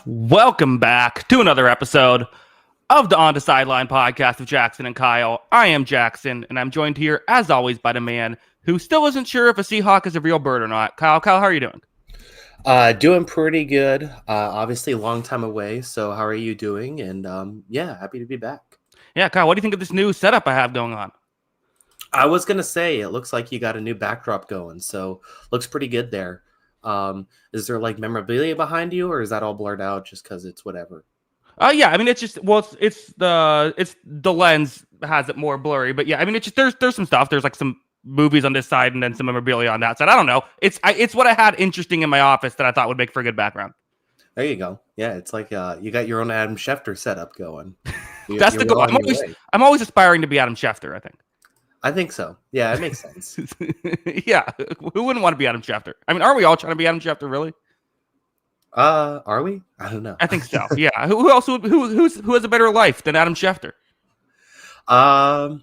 Welcome back to another episode of the On the Sideline podcast with Jackson and Kyle. I am Jackson, and I'm joined here, as always, by the man who still isn't sure if a Seahawk is a real bird or not. Kyle, how are you doing? Doing pretty good. Obviously, a long time away. So, how are you doing? And happy to be back. Yeah, Kyle, what do you think of this new setup I have going on? I was gonna say it looks like you got a new backdrop going, so looks pretty good there. Is there like memorabilia behind you, or is that all blurred out just because it's whatever? Yeah, I mean it's the lens has it more blurry, but yeah, I mean it's just there's some stuff. There's like some movies on this side and then some memorabilia on that side. I don't know. It's what I had interesting in my office that I thought would make for a good background. There you go. Yeah, it's like you got your own Adam Schefter setup going. That's the goal. I'm always aspiring to be Adam Schefter, I think. I think so. Yeah, it makes sense. Yeah, who wouldn't want to be Adam Schefter? I mean, are we all trying to be Adam Schefter, really? Are we? I don't know. I think so. Yeah. Who else who has a better life than Adam Schefter? I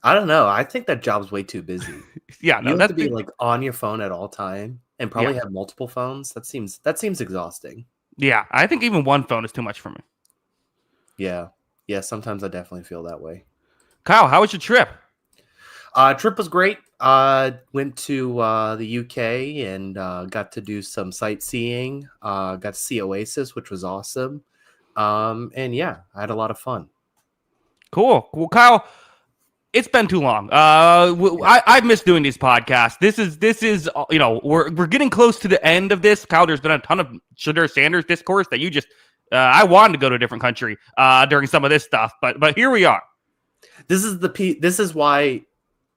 don't know. I think that job's way too busy. Yeah, no, you have to be like on your phone at all time and probably have multiple phones. That seems exhausting. Yeah, I think even one phone is too much for me. Yeah. Sometimes I definitely feel that way. Kyle, how was your trip? Trip was great. Went to the UK and got to do some sightseeing. Got to see Oasis, which was awesome. And yeah, I had a lot of fun. Cool. Well, Kyle, it's been too long. I've missed doing these podcasts. This is we're getting close to the end of this. Kyle, there's been a ton of Shadur Sanders discourse that you just I wanted to go to a different country during some of this stuff, but here we are. This is why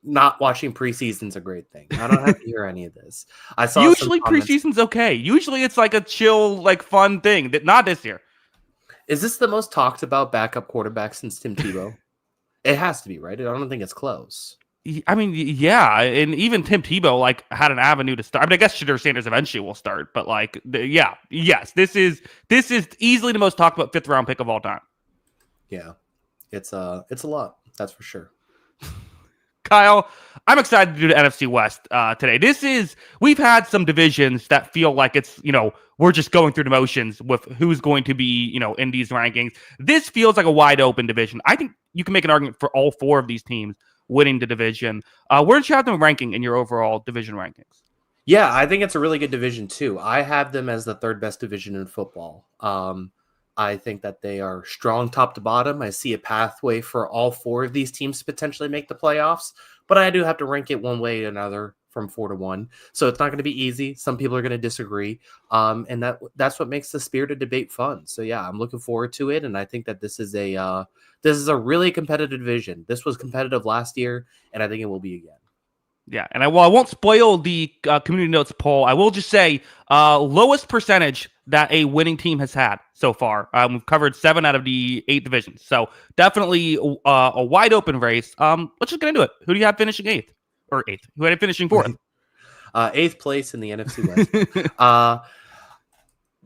not watching preseason's a great thing. I don't have to hear any of this. I saw usually preseason's okay. Usually it's like a chill, like fun thing. Not this year. Is this the most talked about backup quarterback since Tim Tebow? It has to be, right? I don't think it's close. I mean, yeah, and even Tim Tebow like had an avenue to start. I mean, I guess Shadur Sanders eventually will start, but like, yes, this is easily the most talked about 5th round pick of all time. Yeah, it's a lot. That's for sure. Kyle, I'm excited to do the NFC West today. We've had some divisions that feel like it's, we're just going through the motions with who's going to be, in these rankings. This feels like a wide open division. I think you can make an argument for all 4 of these teams winning the division. Where did you have them ranking in your overall division rankings? Yeah, I think it's a really good division too. I have them as the 3rd best division in football. I think that they are strong top to bottom. I see a pathway for all 4 of these teams to potentially make the playoffs, but I do have to rank it one way or another from 4 to 1. So it's not going to be easy. Some people are going to disagree. And that's what makes the spirited debate fun. So yeah, I'm looking forward to it. And I think that this is a really competitive division. This was competitive last year, and I think it will be again. Yeah, and I won't spoil the community notes poll. I will just say lowest percentage that a winning team has had so far. We've covered 7 out of the 8 divisions, so definitely a wide open race. Let's just get into it. Who do you have finishing 8th or 8th? Who had it finishing 4th? 8th place in the NFC West.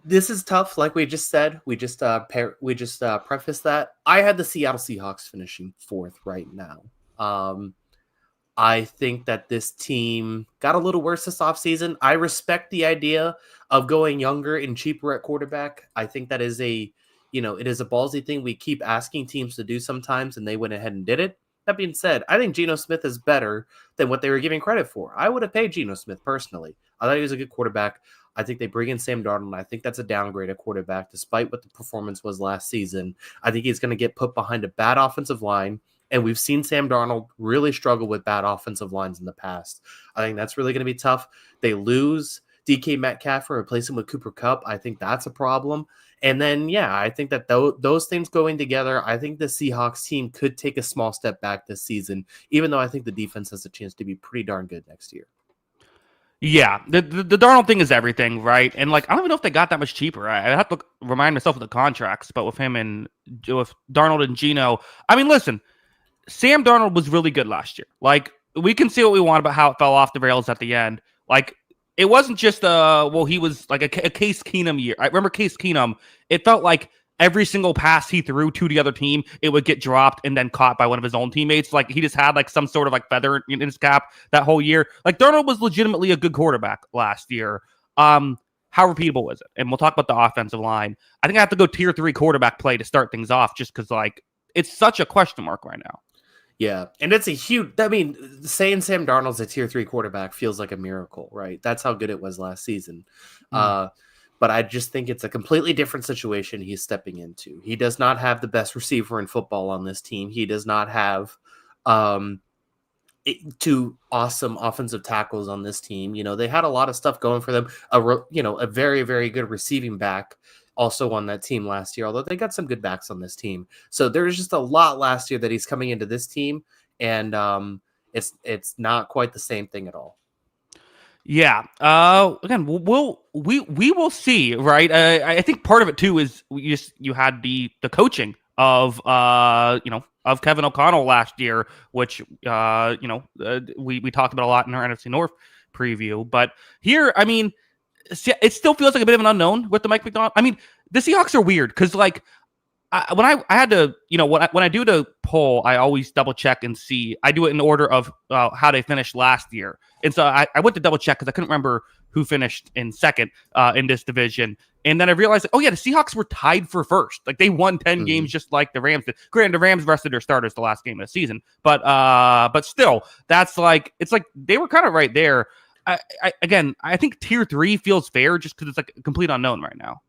This is tough, like we just said. We just prefaced that. I had the Seattle Seahawks finishing 4th right now. I think that this team got a little worse this offseason. I respect the idea of going younger and cheaper at quarterback. I think that is it is a ballsy thing we keep asking teams to do sometimes, and they went ahead and did it. That being said, I think Geno Smith is better than what they were giving credit for. I would have paid Geno Smith personally. I thought he was a good quarterback. I think they bring in Sam Darnold, and I think that's a downgrade at quarterback, despite what the performance was last season. I think he's going to get put behind a bad offensive line. And we've seen Sam Darnold really struggle with bad offensive lines in the past. I think that's really going to be tough. They lose DK Metcalf and replace him with Cooper Kupp. I think that's a problem. And then, I think that those things going together, I think the Seahawks team could take a small step back this season, even though I think the defense has a chance to be pretty darn good next year. Yeah, the Darnold thing is everything, right? And like, I don't even know if they got that much cheaper. I have to remind myself of the contracts, but with him and with Darnold and Geno, I mean, listen, Sam Darnold was really good last year. Like, we can see what we want about how it fell off the rails at the end. Like, it wasn't just he was like a Case Keenum year. I remember Case Keenum. It felt like every single pass he threw to the other team, it would get dropped and then caught by one of his own teammates. Like, he just had like some sort of like feather in his cap that whole year. Like, Darnold was legitimately a good quarterback last year. How how repeatable is it? And we'll talk about the offensive line. I think I have to go tier 3 quarterback play to start things off, just because like it's such a question mark right now. Yeah, and it's a huge. I mean, saying Sam Darnold's a tier 3 quarterback feels like a miracle, right? That's how good it was last season. But I just think it's a completely different situation he's stepping into. He does not have the best receiver in football on this team. He does not have two awesome offensive tackles on this team. You know, they had a lot of stuff going for them. A very, very good receiving back also on that team last year, although they got some good backs on this team. So there's just a lot last year that he's coming into this team, and it's not quite the same thing at all. Yeah. Again, we will see, right? I think part of it too is you had the coaching of of Kevin O'Connell last year, which we talked about a lot in our NFC North preview. But here, I mean, it still feels like a bit of an unknown with the Mike Macdonald. I mean, the Seahawks are weird because like when I had to, when I do the poll, I always double check and see. I do it in order of how they finished last year. And so I went to double check because I couldn't remember who finished in second in this division. And then I realized, oh yeah, the Seahawks were tied for first. Like they won 10 games just like the Rams did. Granted, the Rams rested their starters the last game of the season, but still, that's like it's like they were kind of right there. I think tier 3 feels fair just because it's like a complete unknown right now.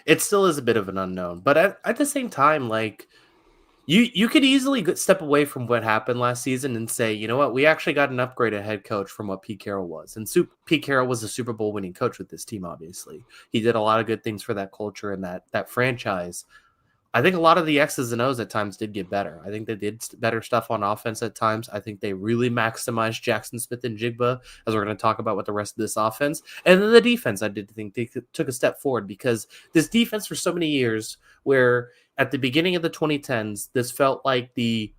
It still is a bit of an unknown, but at the same time, like you could easily step away from what happened last season and say, you know what, we actually got an upgraded head coach from what Pete Carroll was. And Pete Carroll was a Super Bowl winning coach with this team, obviously. He did a lot of good things for that culture and that franchise. I think a lot of the X's and O's at times did get better. I think they did better stuff on offense at times. I think they really maximized Jackson Smith and Jigba, as we're going to talk about with the rest of this offense. And then the defense, I did think they took a step forward because this defense for so many years, where at the beginning of the 2010s, this felt like the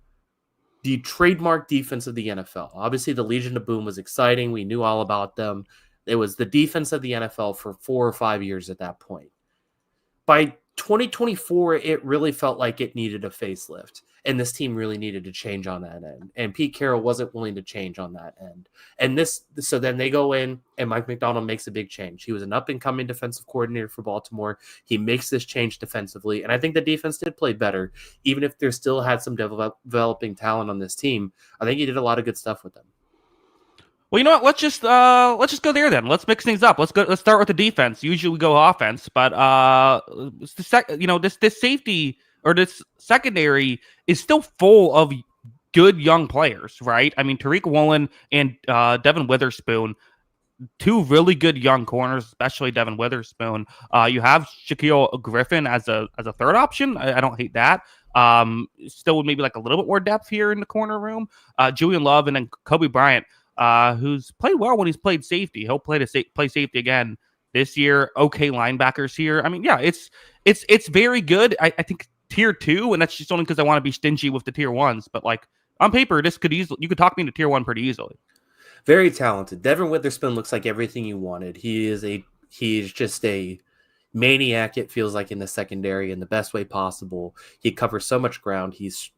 trademark defense of the NFL. Obviously, the Legion of Boom was exciting. We knew all about them. It was the defense of the NFL for 4 or 5 years at that point. By 2024, it really felt like it needed a facelift, and this team really needed to change on that end. And Pete Carroll wasn't willing to change on that end. And so then they go in, and Mike Macdonald makes a big change. He was an up-and-coming defensive coordinator for Baltimore. He makes this change defensively, and I think the defense did play better, even if there still had some developing talent on this team. I think he did a lot of good stuff with them. Well, you know what? Let's just go there then. Let's mix things up. Let's start with the defense. Usually we go offense, but this safety or this secondary is still full of good young players, right? I mean, Tariq Woolen and Devin Witherspoon, two really good young corners, especially Devin Witherspoon. You have Shaquille Griffin as a third option. I don't hate that. Still with maybe like a little bit more depth here in the corner room. Julian Love and then Kobe Bryant. Who's played well when he's played safety. He'll play safety again this year. Okay, linebackers here. I mean, yeah, it's very good. I think tier 2, and that's just only because I want to be stingy with the tier 1s. But like on paper, you could talk me into tier 1 pretty easily. Very talented. Devin Witherspoon looks like everything you wanted. He's just a maniac. It feels like in the secondary in the best way possible. He covers so much ground. He's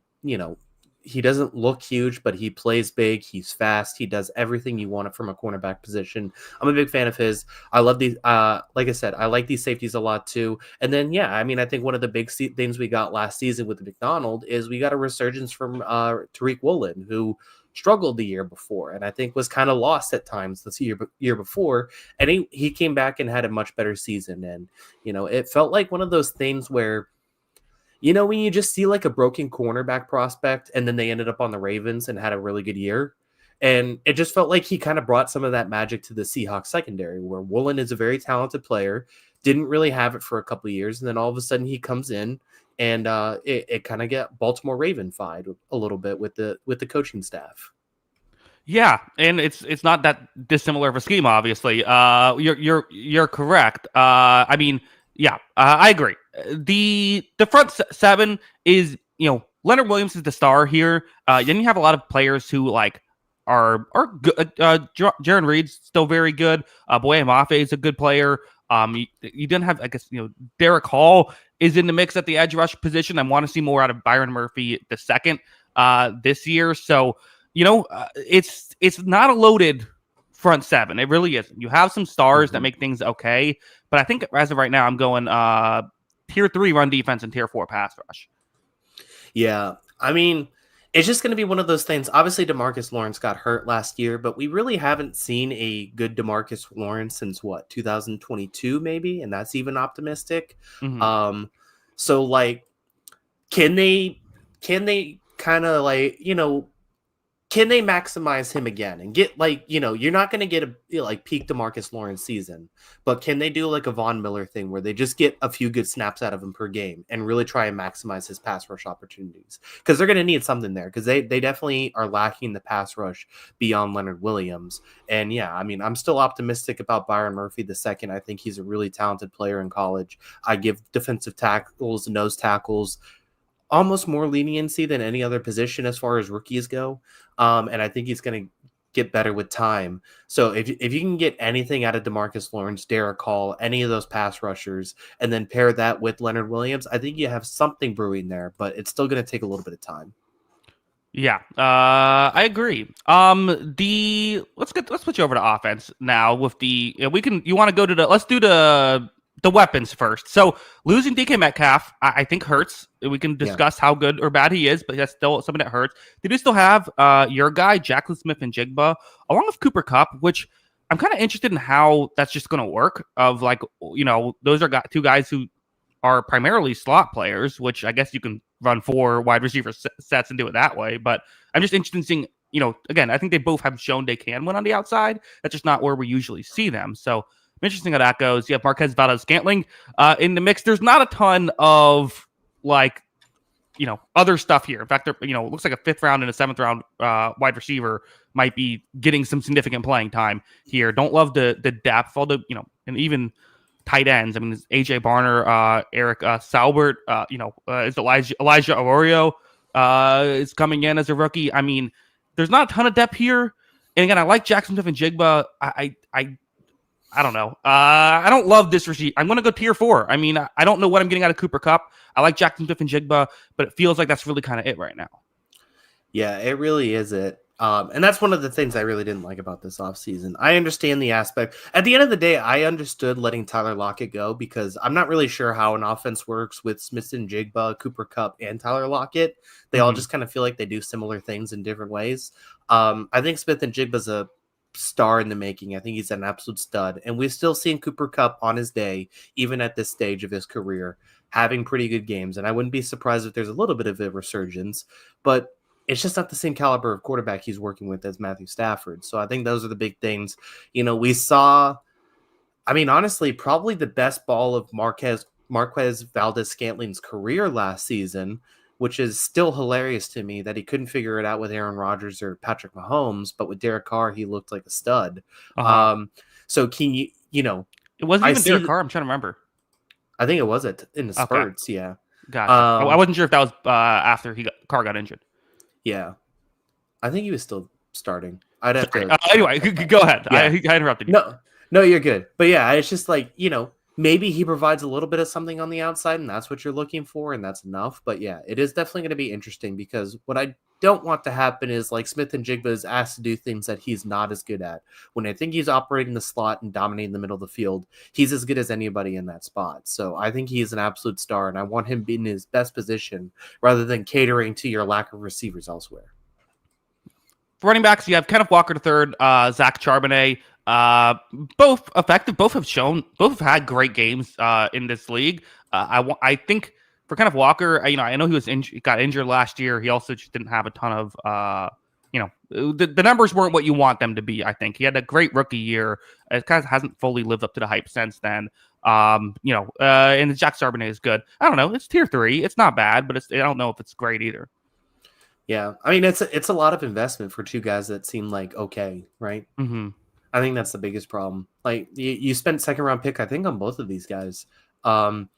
he doesn't look huge, but he plays big. He's fast. He does everything you want from a cornerback position. I'm a big fan of his. I love these. Like I said, I like these safeties a lot too. And then, yeah, I mean, I think one of the big things we got last season with McDonald is we got a resurgence from Tariq Woolen, who struggled the year before and I think was kind of lost at times this year before. And he came back and had a much better season. And, it felt like one of those things where, when you just see like a broken cornerback prospect and then they ended up on the Ravens and had a really good year. And it just felt like he kind of brought some of that magic to the Seahawks secondary, where Woolen is a very talented player, didn't really have it for a couple of years. And then all of a sudden he comes in and it kind of get Baltimore Raven-fied a little bit with the coaching staff. Yeah, and it's not that dissimilar of a scheme, obviously. You're correct. I mean, yeah, I agree. The front 7 is, Leonard Williams is the star here. Then you have a lot of players who like are good. Jaron Reed's still very good. Boye Mafe is a good player. You didn't have, I guess, Derek Hall is in the mix at the edge rush position. I want to see more out of Byron Murphy the second this year. So, it's not a loaded front seven. It really isn't. You have some stars that Mhm. make things okay, but I think as of right now, I'm going tier 3 run defense and tier 4 pass rush. Yeah, I mean, it's just going to be one of those things. Obviously, Demarcus Lawrence got hurt last year, but we really haven't seen a good Demarcus Lawrence since what, 2022 maybe, and that's even optimistic. Mm-hmm. So like, can they kind of like, can they maximize him again and get like, you're not going to get a like peak DeMarcus Lawrence season, but can they do like a Von Miller thing where they just get a few good snaps out of him per game and really try and maximize his pass rush opportunities? Because they're going to need something there, because they definitely are lacking the pass rush beyond Leonard Williams. And yeah, I mean, I'm still optimistic about Byron Murphy the second. I think he's a really talented player in college. I give defensive tackles, nose tackles, almost more leniency than any other position as far as rookies go. And I think he's going to get better with time. So if you can get anything out of DeMarcus Lawrence, Derek Hall, any of those pass rushers, and then pair that with Leonard Williams, I think you have something brewing there, but it's still going to take a little bit of time. Yeah, I agree. Let's switch over to offense now with you want to go to let's do the weapons first. So losing DK Metcalf, I think hurts. We can discuss how good or bad he is, but that's still something that hurts. They do still have your guy, Jackson Smith and Jigba, along with Cooper Kupp, which I'm kind of interested in how that's just going to work. Of like, those are two guys who are primarily slot players, which I guess you can run 4 wide receiver sets and do it that way. But I'm just interested in seeing, again, I think they both have shown they can win on the outside. That's just not where we usually see them. So interesting how that goes. You have Marquez Valdes-Scantling in the mix. There's not a ton of like, other stuff here. In fact, it looks like a 5th round and a 7th round wide receiver might be getting some significant playing time here. Don't love the depth, although, and even tight ends. I mean, AJ Barner, Eric Salbert, is Elijah Arroyo is coming in as a rookie. I mean, there's not a ton of depth here. And again, I like Jackson Smith and Jigba. I don't know. I don't love this receiver. I'm going to go tier 4. I mean, I don't know what I'm getting out of Cooper Kupp. I like Jackson Smith and Jigba, but it feels like that's really kind of it right now. Yeah, it really is it. And that's one of the things I really didn't like about this offseason. I understand the aspect. At the end of the day, I understood letting Tyler Lockett go because I'm not really sure how an offense works with Smith and Jigba, Cooper Kupp, and Tyler Lockett. They all just kind of feel like they do similar things in different ways. I think Smith and Jigba's a star in the making. I think he's an absolute stud. And we've still seen Cooper Kupp on his day, even at this stage of his career, having pretty good games. And I wouldn't be surprised if there's a little bit of a resurgence. But it's just not the same caliber of quarterback he's working with as Matthew Stafford. So I think those are the big things. We saw, I mean, honestly, probably the best ball of Marquez Valdes-Scantling's career last season, which is still hilarious to me that he couldn't figure it out with Aaron Rodgers or Patrick Mahomes, but with Derek Carr, he looked like a stud. So can you, it wasn't even Derek Carr. I'm trying to remember. I think it was in the spurts. Okay. Yeah. Gotcha. I wasn't sure if that was after Carr got injured. Yeah. I think he was still starting. I'd have to. Anyway, go ahead. Yeah. I interrupted you. No, you're good. But yeah, it's just like, maybe he provides a little bit of something on the outside and that's what you're looking for and that's enough. But yeah, it is definitely going to be interesting because what I don't want to happen is like Smith and Jigba is asked to do things that he's not as good at. When I think he's operating the slot and dominating the middle of the field, he's as good as anybody in that spot. So I think he's an absolute star and I want him being in his best position rather than catering to your lack of receivers elsewhere. For running backs, you have Kenneth Walker III, Zach Charbonnet. Both effective. Both have had great games in this league. I think for Kenneth Walker, I know he got injured last year. He also just didn't have a ton of, the numbers weren't what you want them to be. I think he had a great rookie year. It kind of hasn't fully lived up to the hype since then. And Jack Charbonnet is good. I don't know. It's tier 3. It's not bad, but I don't know if it's great either. Yeah, I mean it's a lot of investment for 2 guys that seem like okay, right? Mm-hmm. I think that's the biggest problem. Like you spent 2nd round pick, I think, on both of these guys, and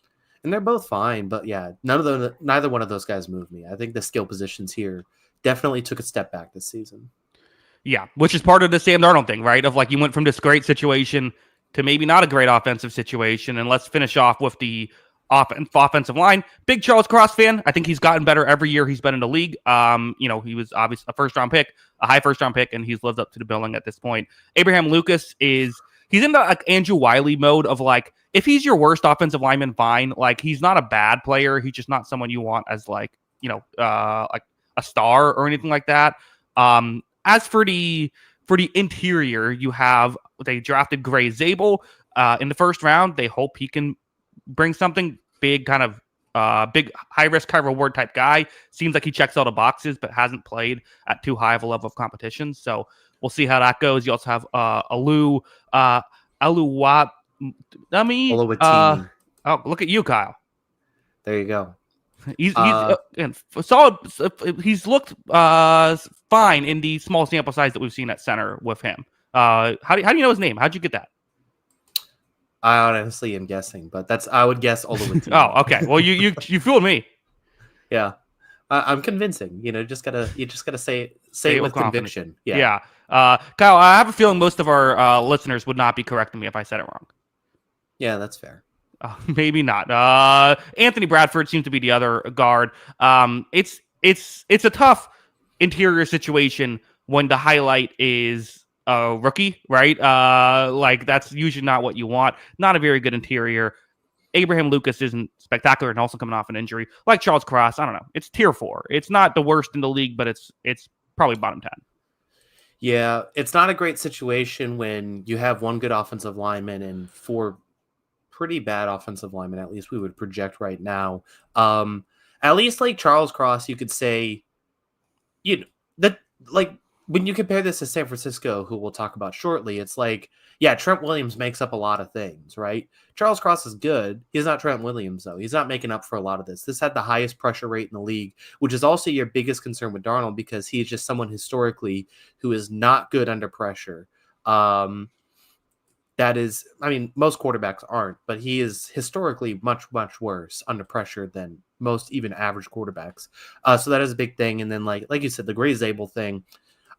they're both fine. But yeah, neither one of those guys moved me. I think the skill positions here definitely took a step back this season. Yeah, which is part of the Sam Darnold thing, right? Of like you went from this great situation to maybe not a great offensive situation, and let's finish off with the offensive line. Big Charles Cross fan. I think he's gotten better every year he's been in the league. He was obviously a high first round pick, and he's lived up to the billing at this point. Abraham Lucas he's in the like Andrew Wiley mode of like, if he's your worst offensive lineman, fine. Like, he's not a bad player. He's just not someone you want as like a star or anything like that. As for the interior, they drafted Gray Zabel in the first round. They hope he can bring something big, kind of big, high risk, high reward type guy. Seems like he checks all the boxes, but hasn't played at too high of a level of competition. So we'll see how that goes. You also have Oluwatimi. Oh, look at you, Kyle. There you go. He's solid. He's looked fine in the small sample size that we've seen at center with him. How do you know his name? How'd you get that? I honestly am guessing, but I would guess Oluwatimi. Oh, okay. Well, you fooled me. Yeah, I'm convincing. You just gotta say it with conviction. Yeah. Kyle, I have a feeling most of our listeners would not be correcting me if I said it wrong. Yeah, that's fair. Maybe not. Anthony Bradford seems to be the other guard. It's a tough interior situation when the highlight is a rookie, right? Like, that's usually not what you want. Not a very good interior. Abraham Lucas isn't spectacular and also coming off an injury. Like Charles Cross, I don't know. It's tier 4. It's not the worst in the league, but it's probably bottom 10. Yeah, it's not a great situation when you have one good offensive lineman and 4 pretty bad offensive linemen, at least we would project right now. At least like Charles Cross, you could say, that like when you compare this to San Francisco, who we'll talk about shortly, it's like, yeah, Trent Williams makes up a lot of things, right? Charles Cross is good. He's not Trent Williams, though. He's not making up for a lot of this. This had the highest pressure rate in the league, which is also your biggest concern with Darnold because he is just someone historically who is not good under pressure. That is, I mean, most quarterbacks aren't, but he is historically much, much worse under pressure than most even average quarterbacks. So that is a big thing. And then, like you said, the Gray Zabel thing,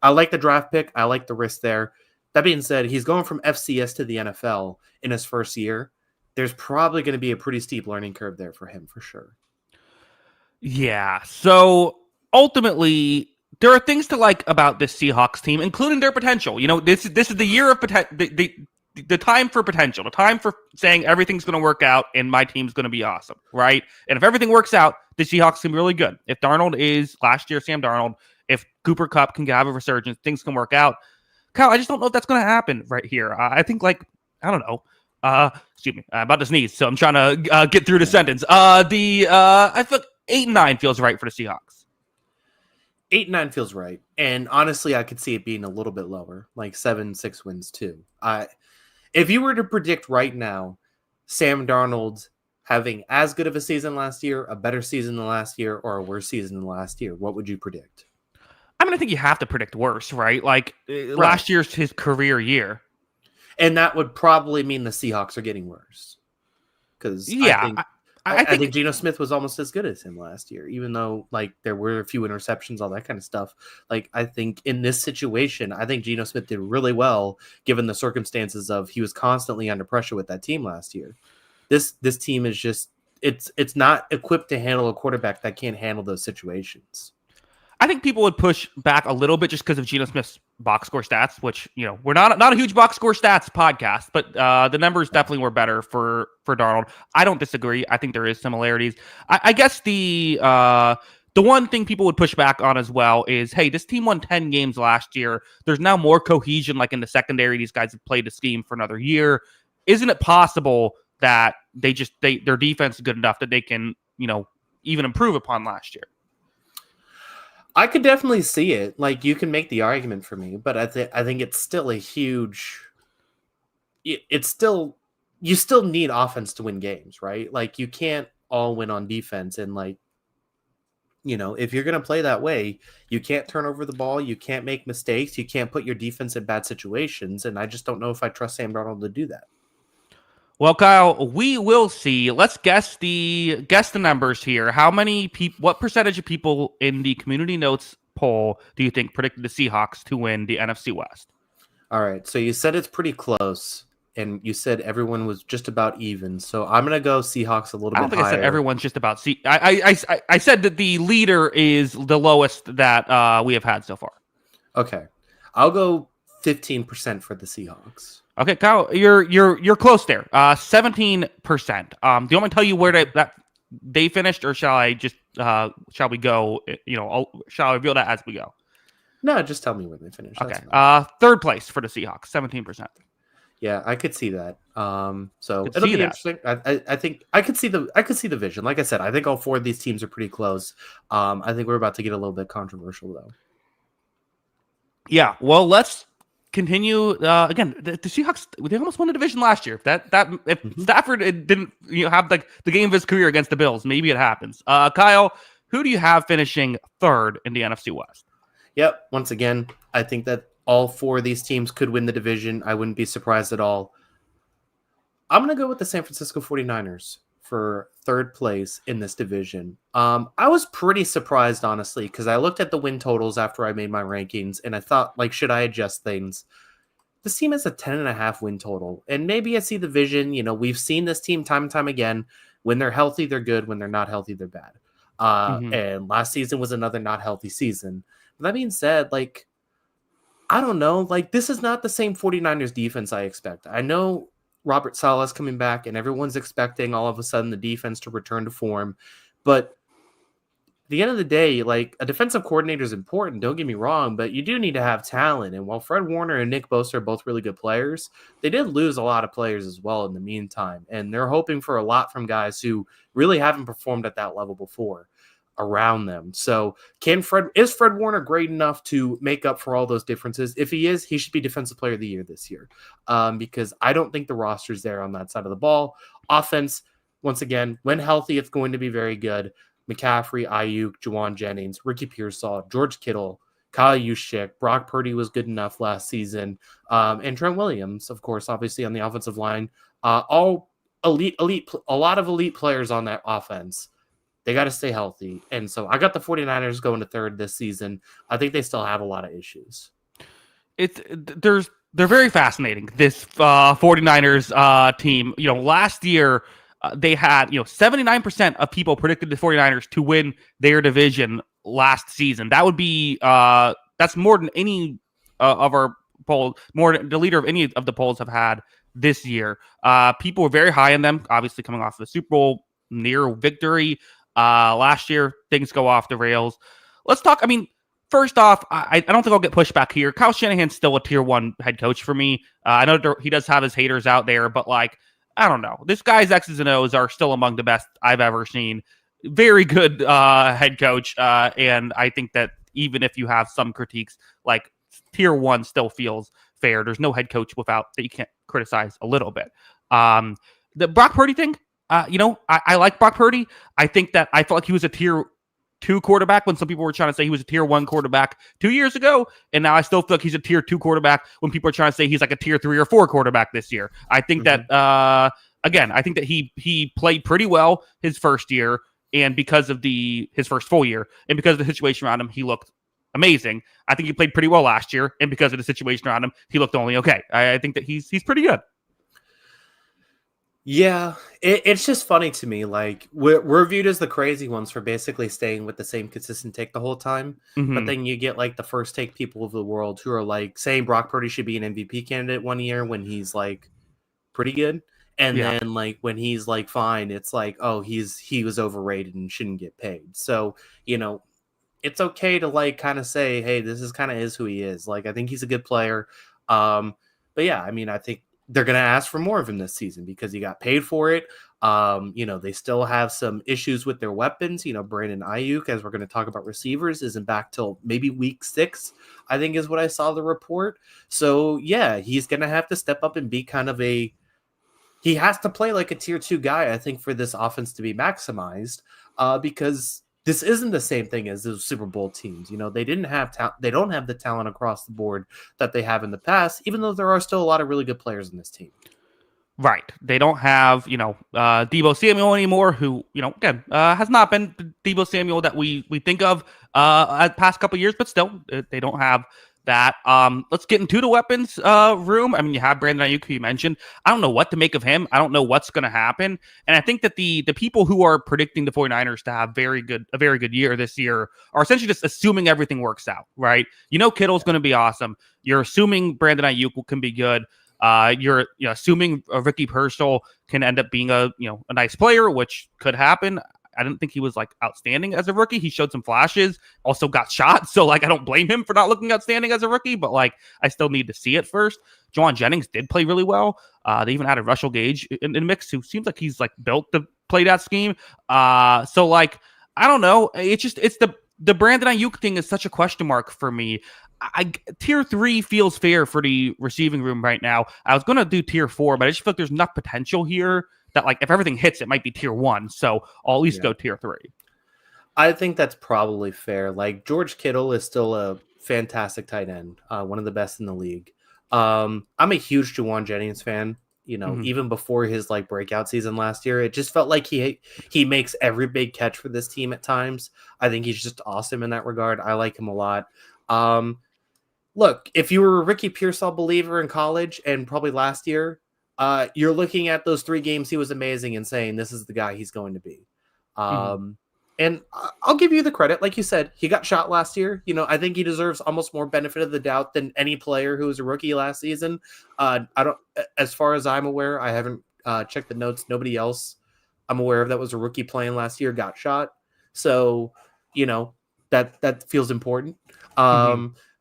I like the draft pick. I like the risk there. That being said, he's going from FCS to the NFL in his first year. There's probably going to be a pretty steep learning curve there for him, for sure. Yeah. So ultimately, there are things to like about this Seahawks team, including their potential. This is the year of the time for potential, the time for saying everything's going to work out and my team's going to be awesome, right? And if everything works out, the Seahawks can be really good. If Darnold is last year Sam Darnold, if Cooper Kupp can have a resurgence, things can work out. Kyle, I just don't know if that's going to happen right here. I think, I don't know. Excuse me, I'm about to sneeze, so I'm trying to get through the sentence. I feel 8-9 feels right for the Seahawks. 8-9 feels right, and honestly, I could see it being a little bit lower, like 7-6 wins too. If you were to predict right now, Sam Darnold having as good of a season last year, a better season than last year, or a worse season than last year, what would you predict? I mean, I think you have to predict worse, right? Like, last year's his career year. And that would probably mean the Seahawks are getting worse. Because I think Geno Smith was almost as good as him last year, even though there were a few interceptions, all that kind of stuff. I think in this situation, I think Geno Smith did really well given the circumstances of he was constantly under pressure with that team last year. This team is just it's not equipped to handle a quarterback that can't handle those situations. I think people would push back a little bit just because of Geno Smith's box score stats, which, we're not a huge box score stats podcast, but the numbers definitely were better for Darnold. I don't disagree. I think there is similarities. I guess the one thing people would push back on as well is, hey, this team won 10 games last year. There's now more cohesion, in the secondary. These guys have played the scheme for another year. Isn't it possible that their defense is good enough that they can, even improve upon last year? I could definitely see it. You can make the argument for me, but I think it's still a huge. It's still, you still need offense to win games, right? You can't all win on defense, and if you're gonna play that way, you can't turn over the ball, you can't make mistakes, you can't put your defense in bad situations, and I just don't know if I trust Sam Darnold to do that. Well, Kyle, we will see. Let's guess the numbers here. What percentage of people in the community notes poll do you think predicted the Seahawks to win the NFC West? All right, so you said it's pretty close. and you said everyone was just about even. So I'm gonna go Seahawks a little I don't bit think I said higher. everyone's just about I said that the leader is the lowest that we have had so far. Okay, I'll go 15% for the Seahawks. Okay, Kyle, you're close there. 17%. Do you want me to tell you where they finished, or shall I just shall we go? Shall I reveal that as we go? No, just tell me where they finished. Okay. That's fine. Third place for the Seahawks, 17%. Yeah, I could see that. So Could it'll see be that. interesting. I think I could see the vision. Like I said, I think all four of these teams are pretty close. I think we're about to get a little bit controversial though. Yeah. Well, let's continue. Again, the Seahawks, they almost won the division last year. If Stafford didn't have like the game of his career against the Bills, maybe it happens. Kyle, who do you have finishing third in the NFC West? Yep. Once again, I think that all four of these teams could win the division. I wouldn't be surprised at all. I'm going to go with the San Francisco 49ers for third place in this division. I was pretty surprised, honestly, because I looked at the win totals after I made my rankings, and I thought, like, should I adjust things? This team has a 10.5 win total, and maybe I see the vision. We've seen this team time and time again. When they're healthy, they're good. When they're not healthy, they're bad. And last season was another not healthy season. But that being said, like, I don't know. Like, this is not the same 49ers defense I expect. I know Robert Saleh's coming back, and everyone's expecting all of a sudden the defense to return to form. But at the end of the day, like, a defensive coordinator is important, don't get me wrong, but you do need to have talent. And while Fred Warner and Nick Bosa are both really good players, they did lose a lot of players as well in the meantime. And they're hoping for a lot from guys who really haven't performed at that level before around them. So is Fred Warner great enough to make up for all those differences? If he is, he should be Defensive Player of the Year this year, because I don't think the roster's there on that side of the ball. Offense, once again, when healthy, it's going to be very good. McCaffrey, Ayuk, Juwan Jennings, Ricky Pearsall, George Kittle, Kyle Juszczyk, Brock Purdy was good enough last season, and Trent Williams, of course, obviously on the offensive line. All elite, a lot of elite players on that offense. They got to stay healthy. And so I got the 49ers going to third this season. I think they still have a lot of issues. They're very fascinating, this 49ers team. Last year they had 79% of people predicted the 49ers to win their division last season. That would be that's more than any of our polls, more than the leader of any of the polls have had this year. People were very high on them, obviously coming off the Super Bowl near victory. Last year, things go off the rails. Let's talk. I mean, first off, I don't think I'll get pushback here. Kyle Shanahan's still a tier 1 head coach for me. I know he does have his haters out there, but like, I don't know. This guy's X's and O's are still among the best I've ever seen. Very good head coach. And I think that even if you have some critiques, like tier 1 still feels fair. There's no head coach that you can't criticize a little bit. The Brock Purdy thing, I like Brock Purdy. I felt like he was a tier 2 quarterback when some people were trying to say he was a tier 1 quarterback 2 years ago. And now I still feel like he's a tier 2 quarterback when people are trying to say he's like a tier 3 or 4 quarterback this year. I think that, again, I think that he played pretty well his first year, and because of his first full year, and because of the situation around him, he looked amazing. I think he played pretty well last year, and because of the situation around him, he looked only okay. I think that he's pretty good. Yeah, it's just funny to me. Like, we're viewed as the crazy ones for basically staying with the same consistent take the whole time. But then you get like the first take people of the world who are like saying Brock Purdy should be an MVP candidate one year when he's like pretty good. And then like when he's like fine, it's like, oh, he was overrated and shouldn't get paid. So, it's okay to like kind of say, hey, this is kind of is who he is. Like, I think he's a good player. But yeah, I mean, I think they're going to ask for more of him this season because he got paid for it. They still have some issues with their weapons. Brandon Ayuk, as we're going to talk about receivers, isn't back till maybe week 6, I think is what I saw the report. So yeah, he's going to have to step up and be kind of he has to play like a tier 2 guy, I think, for this offense to be maximized, because this isn't the same thing as the Super Bowl teams. They didn't have they don't have the talent across the board that they have in the past, even though there are still a lot of really good players in this team. Right. They don't have, Deebo Samuel anymore, who, again, has not been the Deebo Samuel that we think of past couple of years, but still, they don't have that. Let's get into the weapons room. I mean, you have Brandon Ayuk, who you mentioned. I don't know what to make of him. I don't know what's going to happen. And I think that the people who are predicting the 49ers to have a very good year this year are essentially just assuming everything works out, right? You know, Kittle's going to be awesome. You're assuming Brandon Ayuk can be good. You're assuming Ricky Pearsall can end up being a nice player, which could happen. I didn't think he was like outstanding as a rookie. He showed some flashes, also got shot. So like, I don't blame him for not looking outstanding as a rookie, but like, I still need to see it first. Juwan Jennings did play really well. They even added Russell Gage in the mix, who seems like he's like built to play that scheme. So like, I don't know. It's the Brandon Ayuk thing is such a question mark for me. Tier 3 feels fair for the receiving room right now. I was going to do tier 4, but I just feel like there's enough potential here that like if everything hits, it might be tier 1. So I'll at least go tier 3. I think that's probably fair. Like George Kittle is still a fantastic tight end, one of the best in the league. I'm a huge Juwan Jennings fan. Even before his like breakout season last year, it just felt like he makes every big catch for this team at times. I think he's just awesome in that regard. I like him a lot. Look, if you were a Ricky Pearsall believer in college and probably last year, you're looking at those 3 games he was amazing and saying this is the guy he's going to be. And I'll give you the credit. Like you said, he got shot last year. I think he deserves almost more benefit of the doubt than any player who was a rookie last season. As far as I'm aware, I haven't checked the notes. Nobody else I'm aware of that was a rookie playing last year got shot. So, that feels important.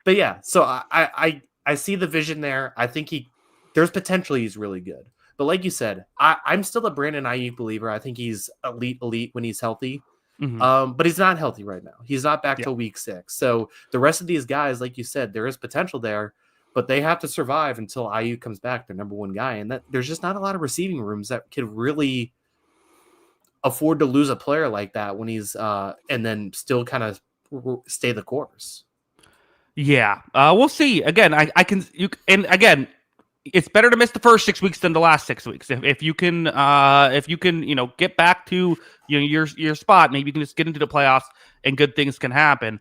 But yeah, so I see the vision there. I think there's potential he's really good. But like you said, I'm still a Brandon Ayuk believer. I think he's elite when he's healthy. But he's not healthy right now. He's not back till week 6. So the rest of these guys, like you said, there is potential there, but they have to survive until Ayuk comes back, their number 1 guy. And that there's just not a lot of receiving rooms that could really afford to lose a player like that when he's and then still kind of stay the course. Yeah, we'll see. Again, and again, it's better to miss the first 6 weeks than the last 6 weeks. If you can, get back to your spot, maybe you can just get into the playoffs and good things can happen.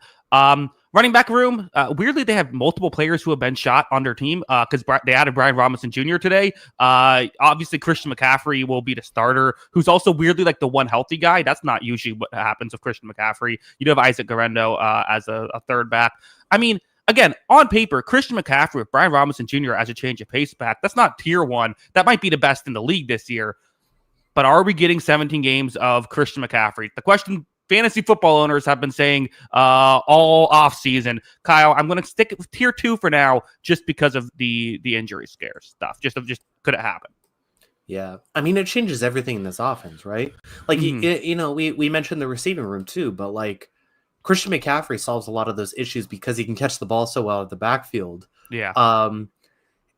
Running back room, weirdly, they have multiple players who have been shot on their team because they added Brian Robinson Jr. today. Obviously, Christian McCaffrey will be the starter, who's also weirdly like the one healthy guy. That's not usually what happens with Christian McCaffrey. You do have Isaac Guerrero as a third back. I mean, again, on paper, Christian McCaffrey with Brian Robinson Jr. as a change of pace back, that's not tier 1. That might be the best in the league this year. But are we getting 17 games of Christian McCaffrey? The question fantasy football owners have been saying all offseason. Kyle, I'm going to stick with tier 2 for now just because of the injury scare stuff. Just could it happen? Yeah. I mean, it changes everything in this offense, right? Like, we mentioned the receiving room too, but like, Christian McCaffrey solves a lot of those issues because he can catch the ball so well at the backfield. Yeah.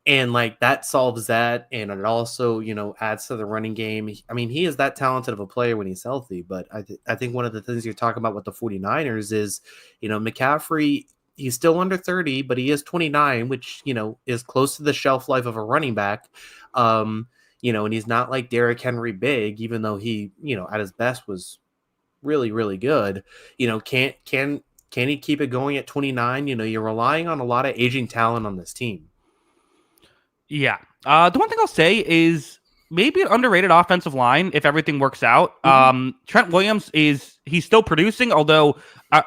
And like that solves that. And it also, adds to the running game. I mean, he is that talented of a player when he's healthy, but I think one of the things you're talking about with the 49ers is, McCaffrey, he's still under 30, but he is 29, which, is close to the shelf life of a running back. And he's not like Derrick Henry big, even though he, at his best was really, really good. Can he keep it going at 29? You're relying on a lot of aging talent on this team. Yeah. The one thing I'll say is maybe an underrated offensive line if everything works out. Trent Williams he's still producing, although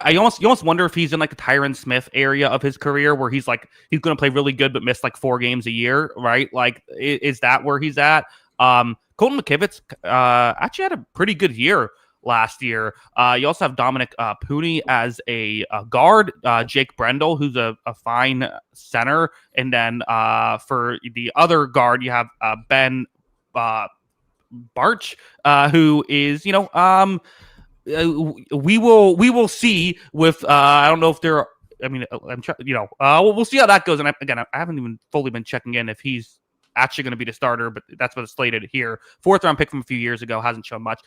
you almost wonder if he's in like the Tyron Smith area of his career where he's going to play really good but miss like 4 games a year, right? Like, is that where he's at? Colton McKivitz actually had a pretty good year last year. You also have Dominic Pooney as a guard, Jake Brendel, who's a fine center, and then for the other guard, you have Ben Barch, who is we will see with I don't know if they're. I mean, I'm trying. We'll see how that goes. And I haven't even fully been checking in if he's actually going to be the starter, but that's what it's slated here. 4th round pick from a few years ago, hasn't shown much.